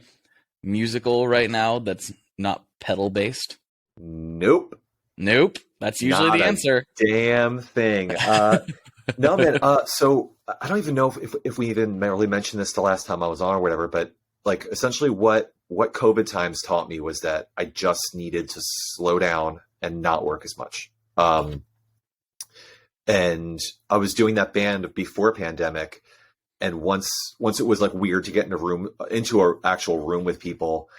musical right now that's not pedal based? Nope. That's usually the answer. Damn thing. No, man. So I don't even know if we even really mentioned this the last time I was on or whatever, but like essentially what COVID times taught me was that I just needed to slow down and not work as much. And I was doing that band before pandemic. And once it was like weird to get into an actual room with people,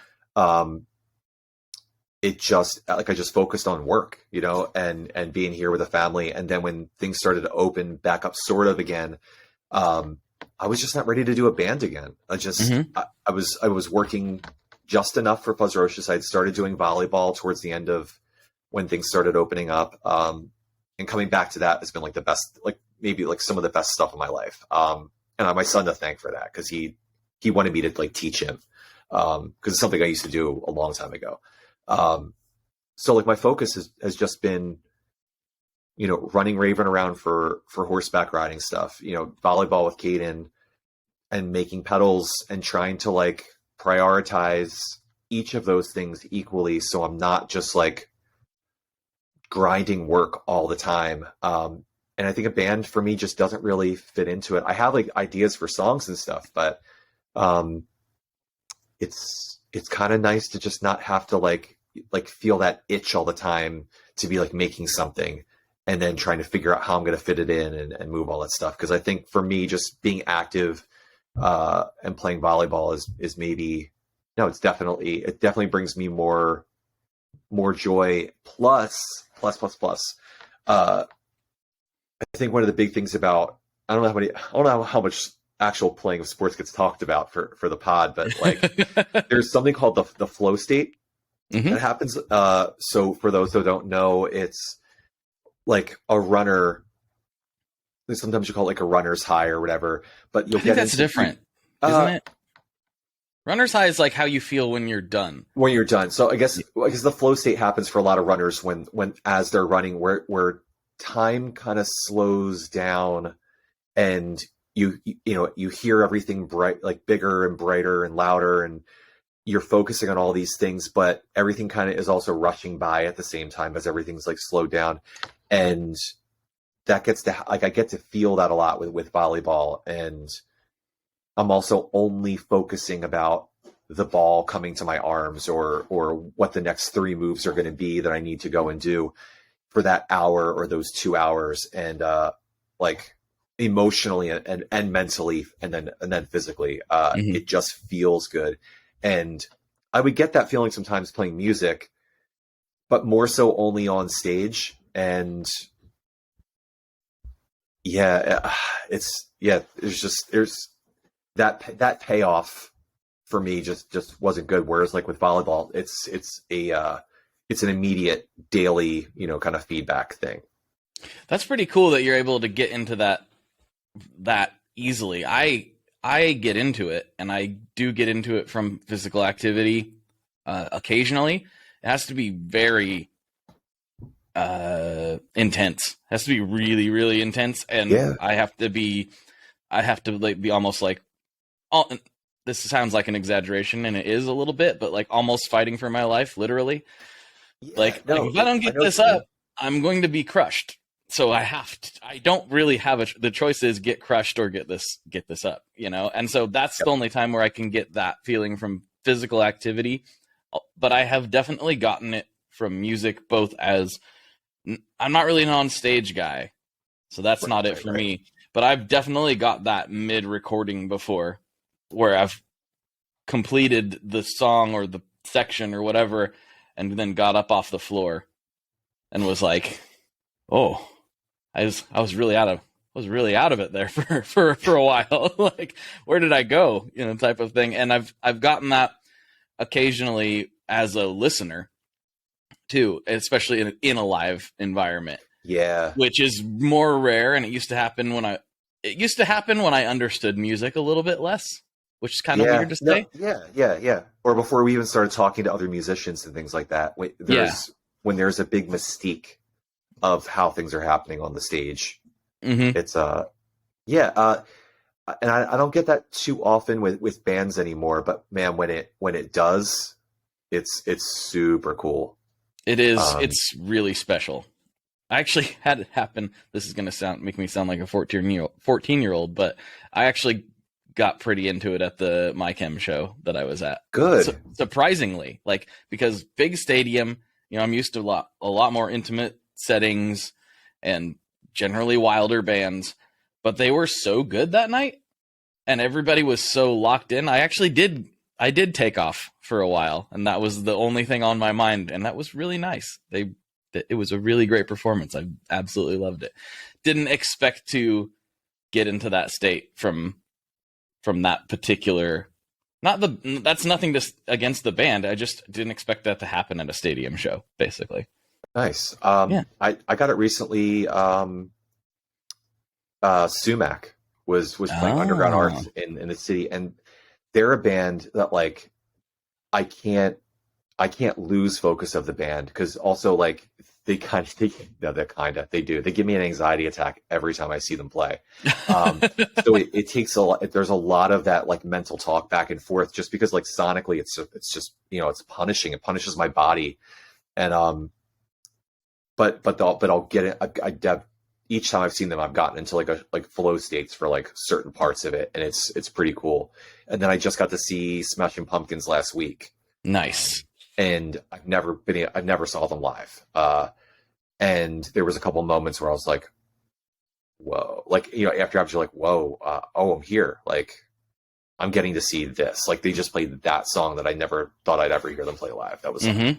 it just I just focused on work, and being here with a family. And then when things started to open back up sort of again, I was just not ready to do a band again. I was working just enough for Fuzzrocious. I'd started doing volleyball towards the end of when things started opening up. And coming back to that has been like the best, like maybe like some of the best stuff in my life. And I have my son to thank for that, because he wanted me to like teach him, because it's something I used to do a long time ago. So like my focus has just been, running Raven around for horseback riding stuff, volleyball with Caden, and making pedals, and trying to like prioritize each of those things equally, so I'm not just like grinding work all the time. And I think a band for me just doesn't really fit into it. I have like ideas for songs and stuff, but it's kind of nice to just not have to like feel that itch all the time to be like making something and then trying to figure out how I'm going to fit it in and move all that stuff. Because I think for me, just being active and playing volleyball is maybe it definitely brings me more joy. Plus. I think one of the big things about I don't know how much actual playing of sports gets talked about for the pod, but like there's something called the flow state that happens. So for those who don't know, it's like a runner. Sometimes you call it like a runner's high or whatever, but you'll get that's into, different, isn't it? Runner's high is like how you feel when you're done. When you're done. So I guess the flow state happens for a lot of runners when as they're running, where time kind of slows down, and you hear everything bright, like bigger and brighter and louder, and you're focusing on all these things, but everything kind of is also rushing by at the same time as everything's like slowed down. And that gets to, like, I get to feel that a lot with volleyball. And I'm also only focusing about the ball coming to my arms, or what the next 3 moves are going to be that I need to go and do for that hour or those 2 hours. And like emotionally and mentally and then physically, it just feels good. And I would get that feeling sometimes playing music, but more so only on stage. And there's that payoff for me just wasn't good. Whereas like with volleyball, it's an immediate daily, kind of feedback thing. That's pretty cool that you're able to get into that easily. I get into it, and I do get into it from physical activity occasionally. It has to be very intense. It has to be really, really intense, and I have to be like be almost like, this sounds like an exaggeration, and it is a little bit, but like almost fighting for my life, literally. If I don't get this up, I'm going to be crushed. So I don't really have the choice is get crushed or get this up, And so that's the only time where I can get that feeling from physical activity. But I have definitely gotten it from music, both as I'm not really an on-stage guy, so that's not it for me. But I've definitely got that mid-recording before, where I've completed the song or the section or whatever, and then got up off the floor and was like, "Oh, I was really out of it there for a while. Like, where did I go?" Type of thing. And I've gotten that occasionally as a listener too, especially in a live environment. Yeah, which is more rare, and it used to happen when I understood music a little bit less, which is kind of weird to say. Yeah. Or before we even started talking to other musicians and things like that. When there's a big mystique of how things are happening on the stage. It's and I don't get that too often with bands anymore, but man, when it does, it's super cool. It is. It's really special. I actually had it happen. This is going to make me sound like a 14-year-old, but I actually got pretty into it at the MyChem show that I was at. Good. Surprisingly, because big stadium, I'm used to a lot more intimate settings and generally wilder bands, but they were so good that night and everybody was so locked in. I did take off for a while, and that was the only thing on my mind, and that was really nice. It was a really great performance. I absolutely loved it. Didn't expect to get into that state from that particular. That's nothing against the band. I just didn't expect that to happen at a stadium show, basically. Nice. I got it recently. Sumac was playing Underground Art in the city, and they're a band that like I can't lose focus of the band, because also like they do. They give me an anxiety attack every time I see them play. So it takes a lot. There's a lot of that like mental talk back and forth, just because like sonically it's just it's punishing. It punishes my body, and but I'll get it. Each time I've seen them, I've gotten into like flow states for like certain parts of it, and it's pretty cool. And then I just got to see Smashing Pumpkins last week. Nice. And I've never saw them live. And there was a couple moments where I was like, whoa, like, after you're like, whoa, I'm here. Like, I'm getting to see this. Like, they just played that song that I never thought I'd ever hear them play live. That was, I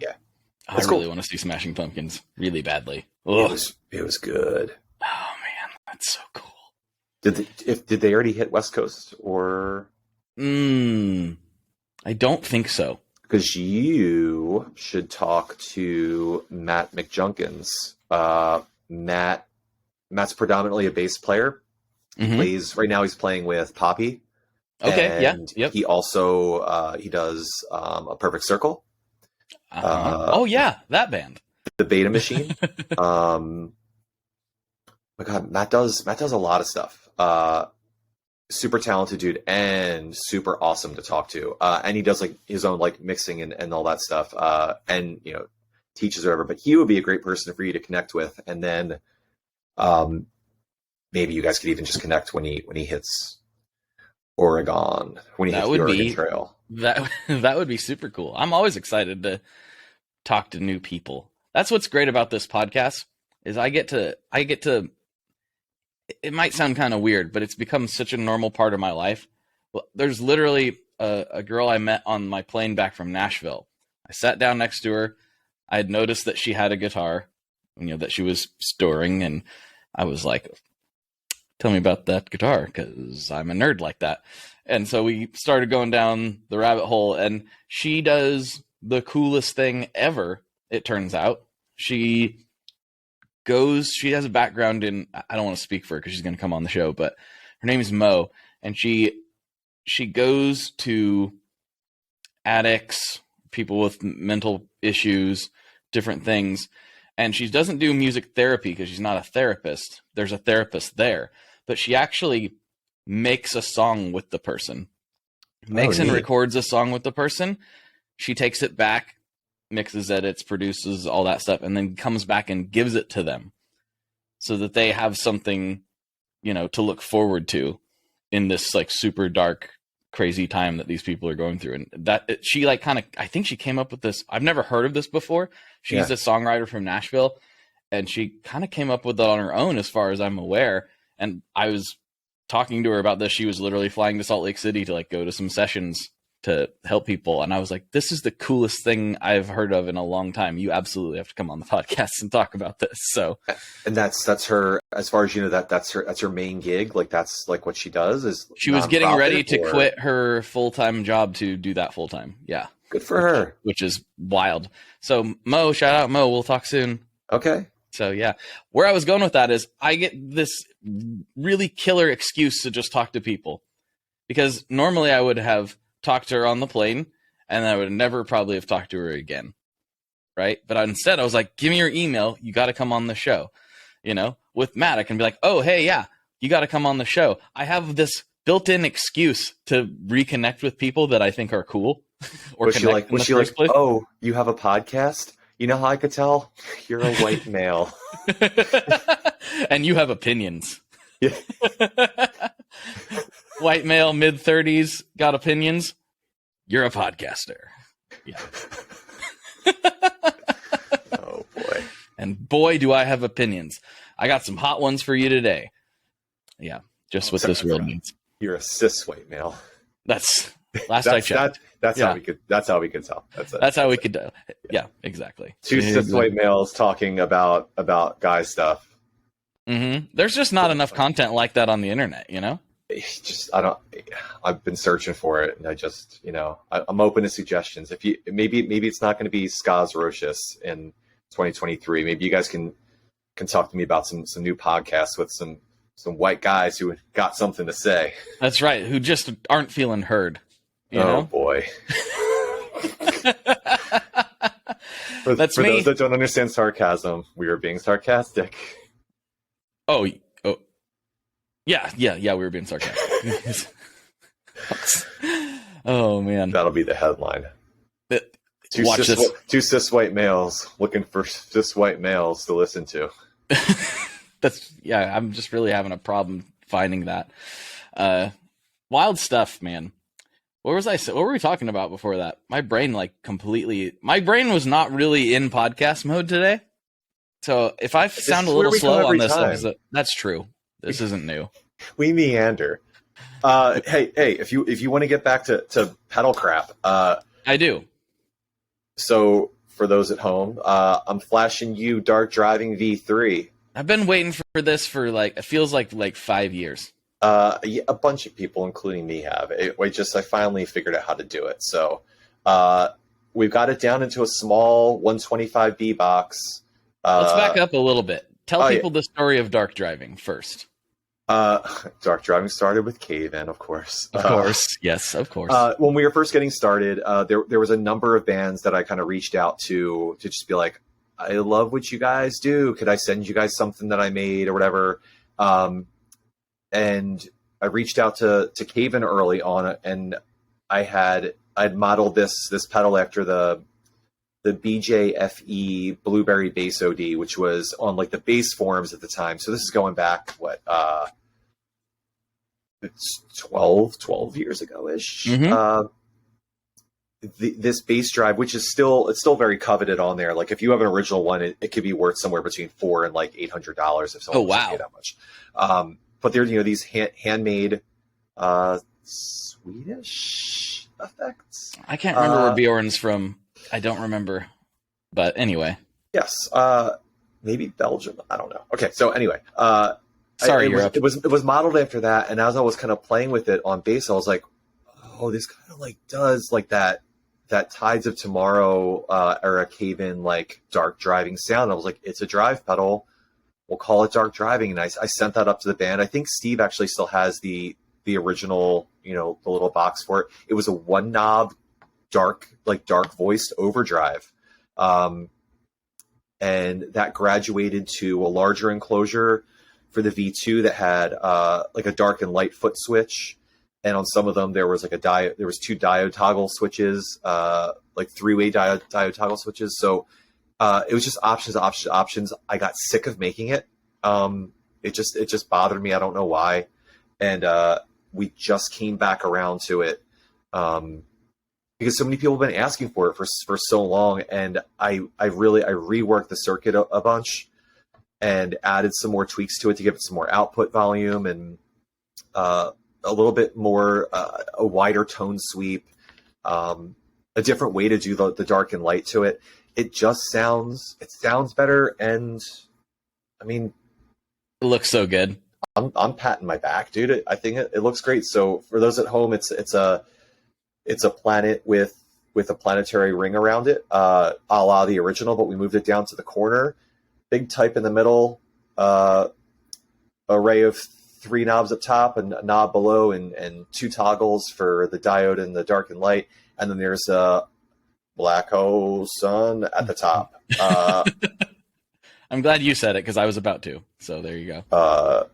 really want to see Smashing Pumpkins really badly. It was good. Oh man, that's so cool. Did they already hit West Coast or? I don't think so. Because you should talk to Matt McJunkins. Matt's predominantly a bass player. He plays right now. He's playing with Poppy, Okay. Yeah. And Yep. he also he does A Perfect Circle, Oh yeah, that band. The Beta Machine. My God, Matt does a lot of stuff. Super talented dude and super awesome to talk to. And he does like his own like mixing and all that stuff. And teaches or whatever. But he would be a great person for you to connect with. And then maybe you guys could even just connect when he hits Oregon, when he hits the Oregon Trail. That would be super cool. I'm always excited to talk to new people. That's what's great about this podcast is I get to it might sound kind of weird, but it's become such a normal part of my life. There's literally a girl I met on my plane back from Nashville. I sat down next to her. I had noticed that she had a guitar, that she was storing, and I was like, tell me about that guitar, because I'm a nerd like that. And so we started going down the rabbit hole, and she does the coolest thing ever, it turns out. She has a background in, I don't want to speak for her because she's going to come on the show, but her name is Mo, and she goes to addicts, people with mental issues, different things, and she doesn't do music therapy because she's not a therapist. There's a therapist there, but she actually makes a song with the person, and records a song with the person. She takes it back, mixes, edits, produces, all that stuff, and then comes back and gives it to them so that they have something, to look forward to in this like super dark, crazy time that these people are going through. And that she like I think she came up with this. I've never heard of this before. She's a songwriter from Nashville, and she kind of came up with it on her own as far as I'm aware. And I was talking to her about this. She was literally flying to Salt Lake City to like go to some sessions to help people. And I was like, this is the coolest thing I've heard of in a long time. You absolutely have to come on the podcast and talk about this. So, and that's her, as far as that's her main gig. Like that's like what she does is she was getting ready to quit her full-time job to do that full-time. Yeah. Good for her. Which is wild. So Mo, shout out Mo. We'll talk soon. Okay. So yeah, where I was going with that is I get this really killer excuse to just talk to people, because normally I would have talked to her on the plane and I would never probably have talked to her again. Right. But instead I was like, give me your email. You got to come on the show. With Matt, I can be like, oh, hey, yeah, you got to come on the show. I have this built-in excuse to reconnect with people that I think are cool. Or was she like, oh, you have a podcast? You know how I could tell? You're a white male. And you have opinions. Yeah. White male, mid-30s, got opinions. You're a podcaster. Yeah. Oh, boy. And boy, do I have opinions. I got some hot ones for you today. Yeah, just what this world needs. You're a cis white male. That's I checked. That's how we could tell. That's how we could. Yeah, exactly. Two cis white males talking about guy stuff. Mm-hmm. There's just not enough content like that on the internet, I've been searching for it, and I just, I'm open to suggestions. If you maybe it's not going to be Fuzzrocious in 2023. Maybe you guys can talk to me about some new podcasts with some white guys who got something to say. That's right. Who just aren't feeling heard. Oh boy. For me. Those that don't understand sarcasm, we were being sarcastic. Oh, yeah, we were being sarcastic. Oh man, that'll be the headline. Watch this. Two cis white males looking for cis white males to listen to. I'm just really having a problem finding that. Wild stuff, man. What were we talking about before that? My brain was not really in podcast mode today. So if I sound a little slow on this episode, that's true. This isn't new. We meander. Hey, if you want to get back to pedal crap, I do. So for those at home, I'm flashing you Dark Driving V3. I've been waiting for this for it feels like 5 years. Yeah, a bunch of people, including me, have. I finally figured out how to do it. So we've got it down into a small 125B box. Let's back up a little bit. Tell people the story of Dark Driving first. Dark driving started with Cave-In, of course. Of course. Yes, of course. When we were first getting started, there was a number of bands that I kind of reached out to just be like, I love what you guys do. Could I send you guys something that I made or whatever? And I reached out to Cave-In early on, and I'd modeled this pedal after the BJFE Blueberry Bass OD, which was on like the bass forums at the time. So this is going back, it's 12 years ago ish. Mm-hmm. This bass drive, which is still very coveted on there. Like if you have an original one, it could be worth somewhere between $400 and like $800 if someone wants to pay that much. But they're, these handmade Swedish effects. I can't remember where Bjorn's from. I don't remember, but anyway. Yes, maybe Belgium. I don't know. Okay, so anyway, sorry, it was modeled after that, and as I was kind of playing with it on bass, I was like, oh, this kind of like does like that Tides of Tomorrow era Cave-In like dark driving sound. I was like, it's a drive pedal. We'll call it dark driving, and I sent that up to the band. I think Steve actually still has the original, the little box for it. It was a one knob dark voiced overdrive, and that graduated to a larger enclosure for the V2 that had like a dark and light foot switch, and on some of them there was like there was 2 diode toggle switches, like 3-way diode toggle switches. So it was just options. I got sick of making it. It just bothered me. I don't know why, and we just came back around to it. Because so many people have been asking for it for so long, and I reworked the circuit a bunch and added some more tweaks to it to give it some more output volume and a little bit more a wider tone sweep, a different way to do the dark and light to it. It sounds better, and I mean, it looks so good. I'm patting my back, dude. I think it looks great. So for those at home, it's a planet with a planetary ring around it, a la the original, but we moved it down to the corner. Big type in the middle, array of 3 knobs up top and a knob below, and 2 toggles for the diode and the dark and light. And then there's a black hole sun at the top. I'm glad you said it because I was about to. So there you go.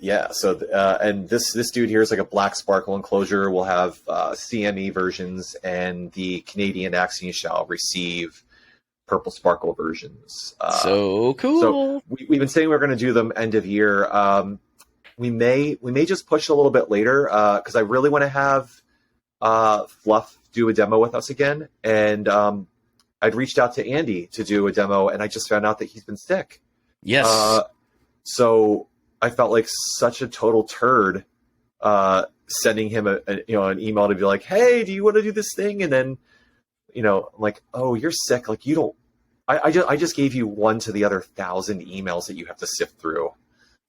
Yeah, so and this dude here is like a black sparkle enclosure. We'll have CME versions, and the Canadian Axiom shall receive purple sparkle versions. So cool. So we've been saying we're going to do them end of year. We may just push a little bit later because I really want to have Fluff do a demo with us again. And I'd reached out to Andy to do a demo, and I just found out that he's been sick. Yes. So I felt like such a total turd sending him an email to be like, hey, do you want to do this thing? And then, I'm like, oh, you're sick. Like, you don't, I just gave you one to the other 1,000 emails that you have to sift through.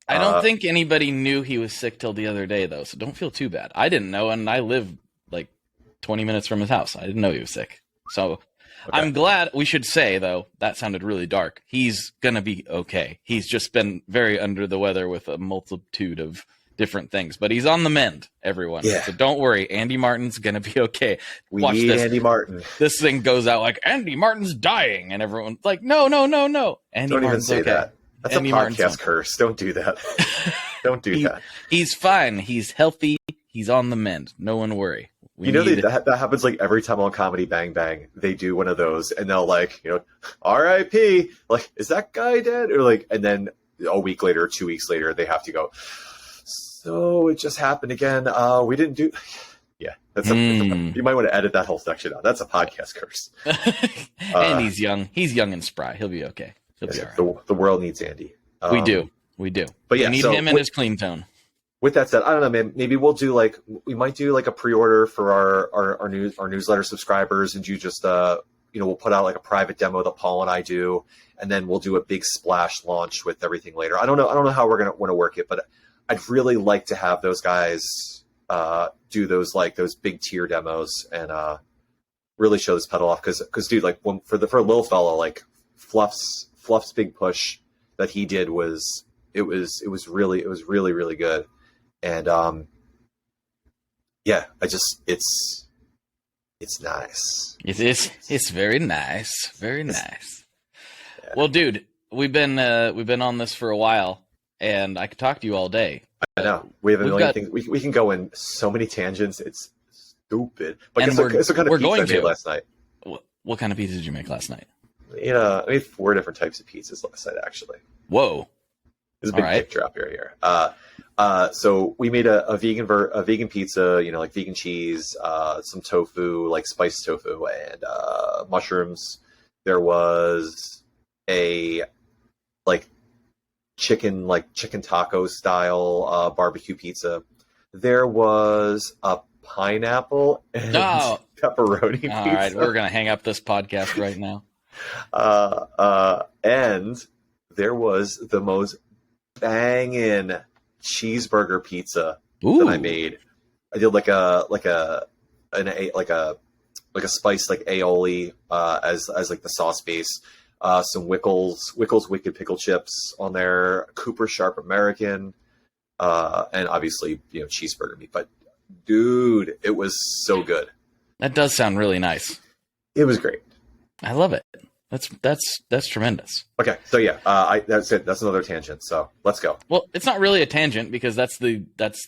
I don't think anybody knew he was sick till the other day, though. So don't feel too bad. I didn't know. And I live like 20 minutes from his house. I didn't know he was sick. So okay. I'm glad. We should say, though, that sounded really dark. He's going to be okay. He's just been very under the weather with a multitude of different things, but he's on the mend, everyone. Yeah. So don't worry. Andy Martin's going to be okay. Watch need this. Andy Martin. This thing goes out like, Andy Martin's dying, and everyone's like, no. Andy don't Martin's even say okay. that. That's Andy a podcast curse. Don't do that. Don't do that. He's fine. He's healthy. He's on the mend. No one worry. That happens like every time on Comedy Bang Bang, they do one of those, and they'll like, R.I.P. Like, is that guy dead? Or like, and then a week later, 2 weeks later, they have to go, so it just happened again. We didn't do. Yeah, you might want to edit that whole section out. That's a podcast curse. And he's young. He's young and spry. He'll be okay. He'll be all right. The world needs Andy. We do. But yeah, we need him and his clean tone. With that said, I don't know, man. Maybe we might do like a pre-order for our newsletter subscribers, and do just we'll put out like a private demo that Paul and I do, and then we'll do a big splash launch with everything later. I don't know how we're gonna want to work it, but I'd really like to have those guys do those big tier demos and really show this pedal off, because dude, like for a little fella, like Fluff's big push that he did was It was really good. And yeah, it's nice. It's very nice, very nice. Yeah. Well, dude, we've been on this for a while, and I could talk to you all day. I know we have a million things. We can go in so many tangents. It's stupid. But guess what kind of pizza I made last night? What kind of pizza did you make last night? I made 4 different types of pizzas last night, actually. Whoa. There's a big kick drop here. So we made a vegan pizza, like vegan cheese, some tofu, like spiced tofu, and mushrooms. There was a chicken taco style barbecue pizza. There was a pineapple and pepperoni pizza. All right, we're gonna hang up this podcast right now. And there was the most banging cheeseburger pizza that I made. I did like a spice like aioli as like the sauce base. Some Wickles Wicked Pickle Chips on there, Cooper Sharp American, and obviously cheeseburger meat. But dude, it was so good. That does sound really nice. It was great. I love it. That's tremendous. Okay, so yeah, that's it. That's another tangent. So let's go. Well, it's not really a tangent because that's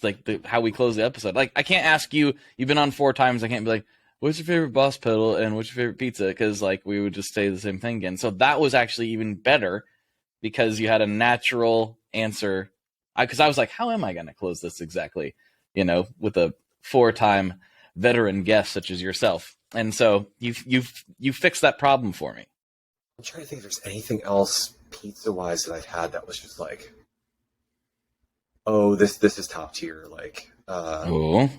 like how we close the episode. Like I can't ask you. You've been on 4 times. I can't be like, what's your favorite Boss pedal and what's your favorite pizza? Because like we would just say the same thing again. So that was actually even better because you had a natural answer. Because I was like, how am I going to close this exactly? With a 4-time veteran guest such as yourself. And so you fixed that problem for me. I'm trying to think if there's anything else pizza wise that I've had that was just like, oh, this is top tier. Like, other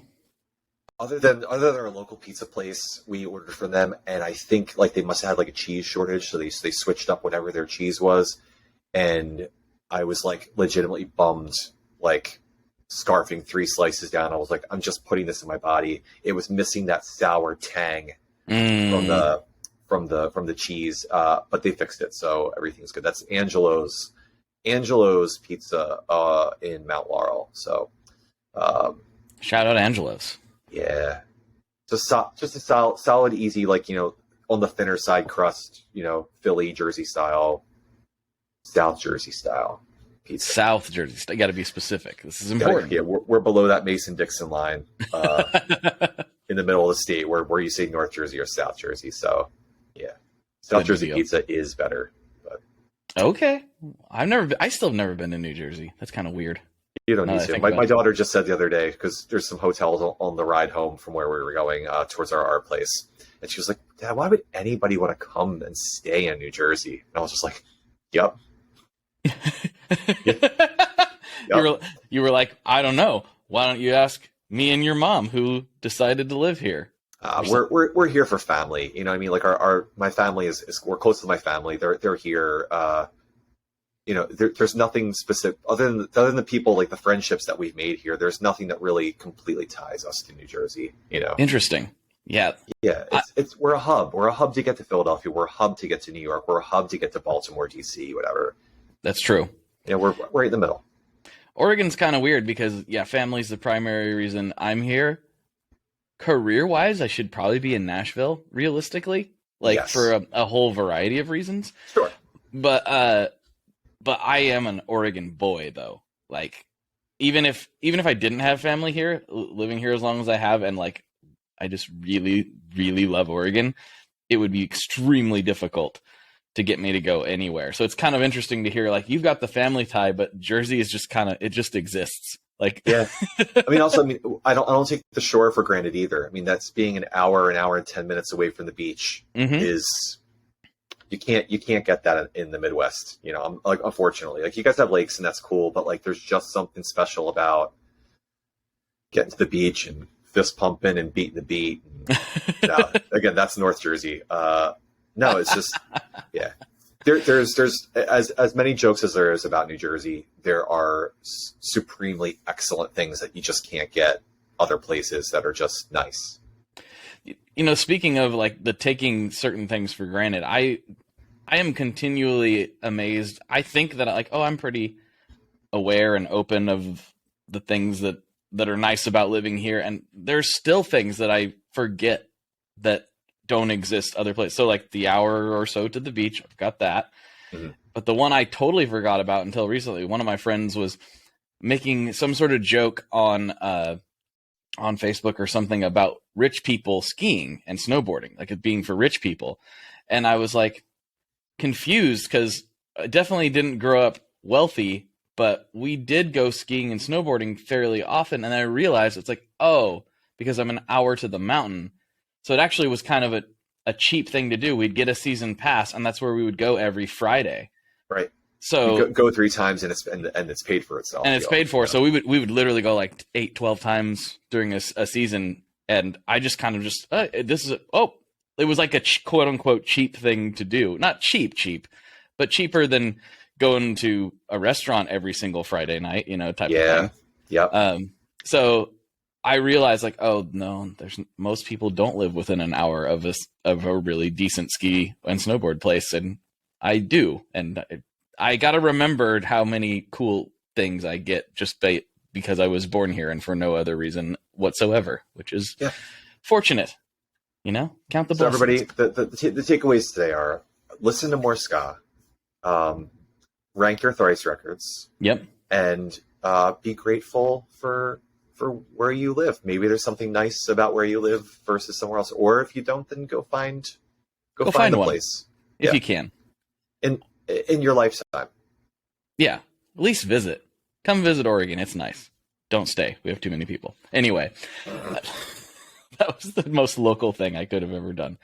than our local pizza place, we ordered from them, and I think like they must have had like a cheese shortage, so they switched up whatever their cheese was, and I was like legitimately bummed, like scarfing 3 slices down. I was like, I'm just putting this in my body. It was missing that sour tang from the cheese, but they fixed it, so everything's good. That's Angelo's Pizza in Mount Laurel. So shout out Angelo's. Yeah, just a solid, easy, like on the thinner side crust, Philly, Jersey style, South Jersey style pizza. South Jersey style. Got to be specific. This is important. Yeah, we're below that Mason-Dixon line in the middle of the state, where you say North Jersey or South Jersey. So yeah, South Jersey pizza is better. But okay, I still have never been to New Jersey. That's kind of weird. You don't need to. My daughter just said the other day, because there's some hotels on the ride home from where we were going towards our art place. And she was like, Dad, why would anybody want to come and stay in New Jersey? And I was just like, yep. Yep. You were like, I don't know. Why don't you ask me and your mom who decided to live here? We're here for family. You know what I mean? Like my family is we're close to my family. They're here. There's nothing specific other than the people, like the friendships that we've made here. There's nothing that really completely ties us to New Jersey. Interesting. Yeah. Yeah. We're a hub. We're a hub to get to Philadelphia. We're a hub to get to New York. We're a hub to get to Baltimore, DC, whatever. That's true. We're right in the middle. Oregon's kind of weird because family's the primary reason I'm here. Career-wise, I should probably be in Nashville, realistically, for a whole variety of reasons. Sure. But I am an Oregon boy, though. Like, even if I didn't have family here, living here as long as I have, and like, I just really, really love Oregon, it would be extremely difficult to get me to go anywhere. So it's kind of interesting to hear, like, you've got the family tie, but Jersey is just it just exists. Like, yeah. I don't take the shore for granted either. I mean, that's being an hour and 10 minutes away from the beach is. You can't get that in the Midwest, unfortunately. Like, you guys have lakes and that's cool, but like there's just something special about getting to the beach and fist pumping and beating the beat. And, again, that's North Jersey. No, it's just yeah. There's as many jokes as there is about New Jersey, there are supremely excellent things that you just can't get other places that are just nice. Speaking of like the taking certain things for granted, I am continually amazed. I think that I'm pretty aware and open of the things that are nice about living here. And there's still things that I forget that don't exist other places. So like the hour or so to the beach, I've got that. Mm-hmm. But the one I totally forgot about until recently, one of my friends was making some sort of joke on Facebook or something about rich people skiing and snowboarding, like it being for rich people. And I was like confused because I definitely didn't grow up wealthy, but we did go skiing and snowboarding fairly often. And I realized it's like, oh, because I'm an hour to the mountain. So it actually was kind of a cheap thing to do. We'd get a season pass, and that's where we would go every Friday. Right. So you go 3 times, and it's paid for itself. And it's paid for. So we would literally go like 8, 12 times during a season. And I just kind of just, it was like a quote unquote cheap thing to do. Not cheap, but cheaper than going to a restaurant every single Friday night, type of thing. Yep. So I realized like, oh no, most people don't live within an hour of a really decent ski and snowboard place. And I do. And I got to remember how many cool things I get just because I was born here and for no other reason whatsoever, which is fortunate. Count the blessings. So everybody, the takeaways today are: listen to more ska, rank your Thrice records. Yep. And be grateful for where you live. Maybe there's something nice about where you live versus somewhere else. Or if you don't, then go find the one, place if you can in your lifetime. Yeah, at least visit. Come visit Oregon. It's nice. Don't stay. We have too many people. Anyway, that was the most local thing I could have ever done.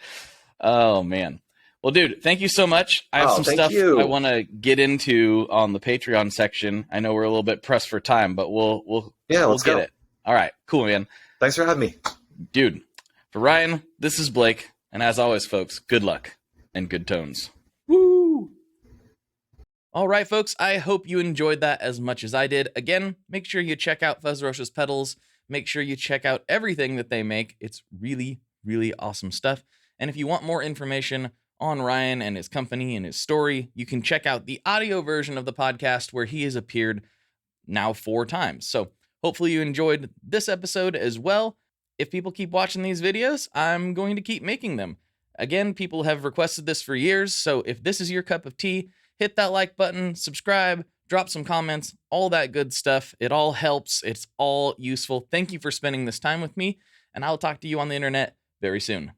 Oh man. Well, dude, thank you so much. I have some stuff I want to get into on the Patreon section. I know we're a little bit pressed for time, but we'll get it. All right, cool, man. Thanks for having me, dude. For Ryan, this is Blake, and as always, folks, good luck and good tones. Woo! All right, folks, I hope you enjoyed that as much as I did. Again, make sure you check out Fuzzrocious Pedals. Make sure you check out everything that they make. It's really, really awesome stuff. And if you want more information on Ryan and his company and his story, you can check out the audio version of the podcast where he has appeared now 4 times. So hopefully you enjoyed this episode as well. If people keep watching these videos, I'm going to keep making them. Again, people have requested this for years, so if this is your cup of tea, hit that like button, subscribe, drop some comments, all that good stuff. It all helps. It's all useful. Thank you for spending this time with me, and I'll talk to you on the internet very soon.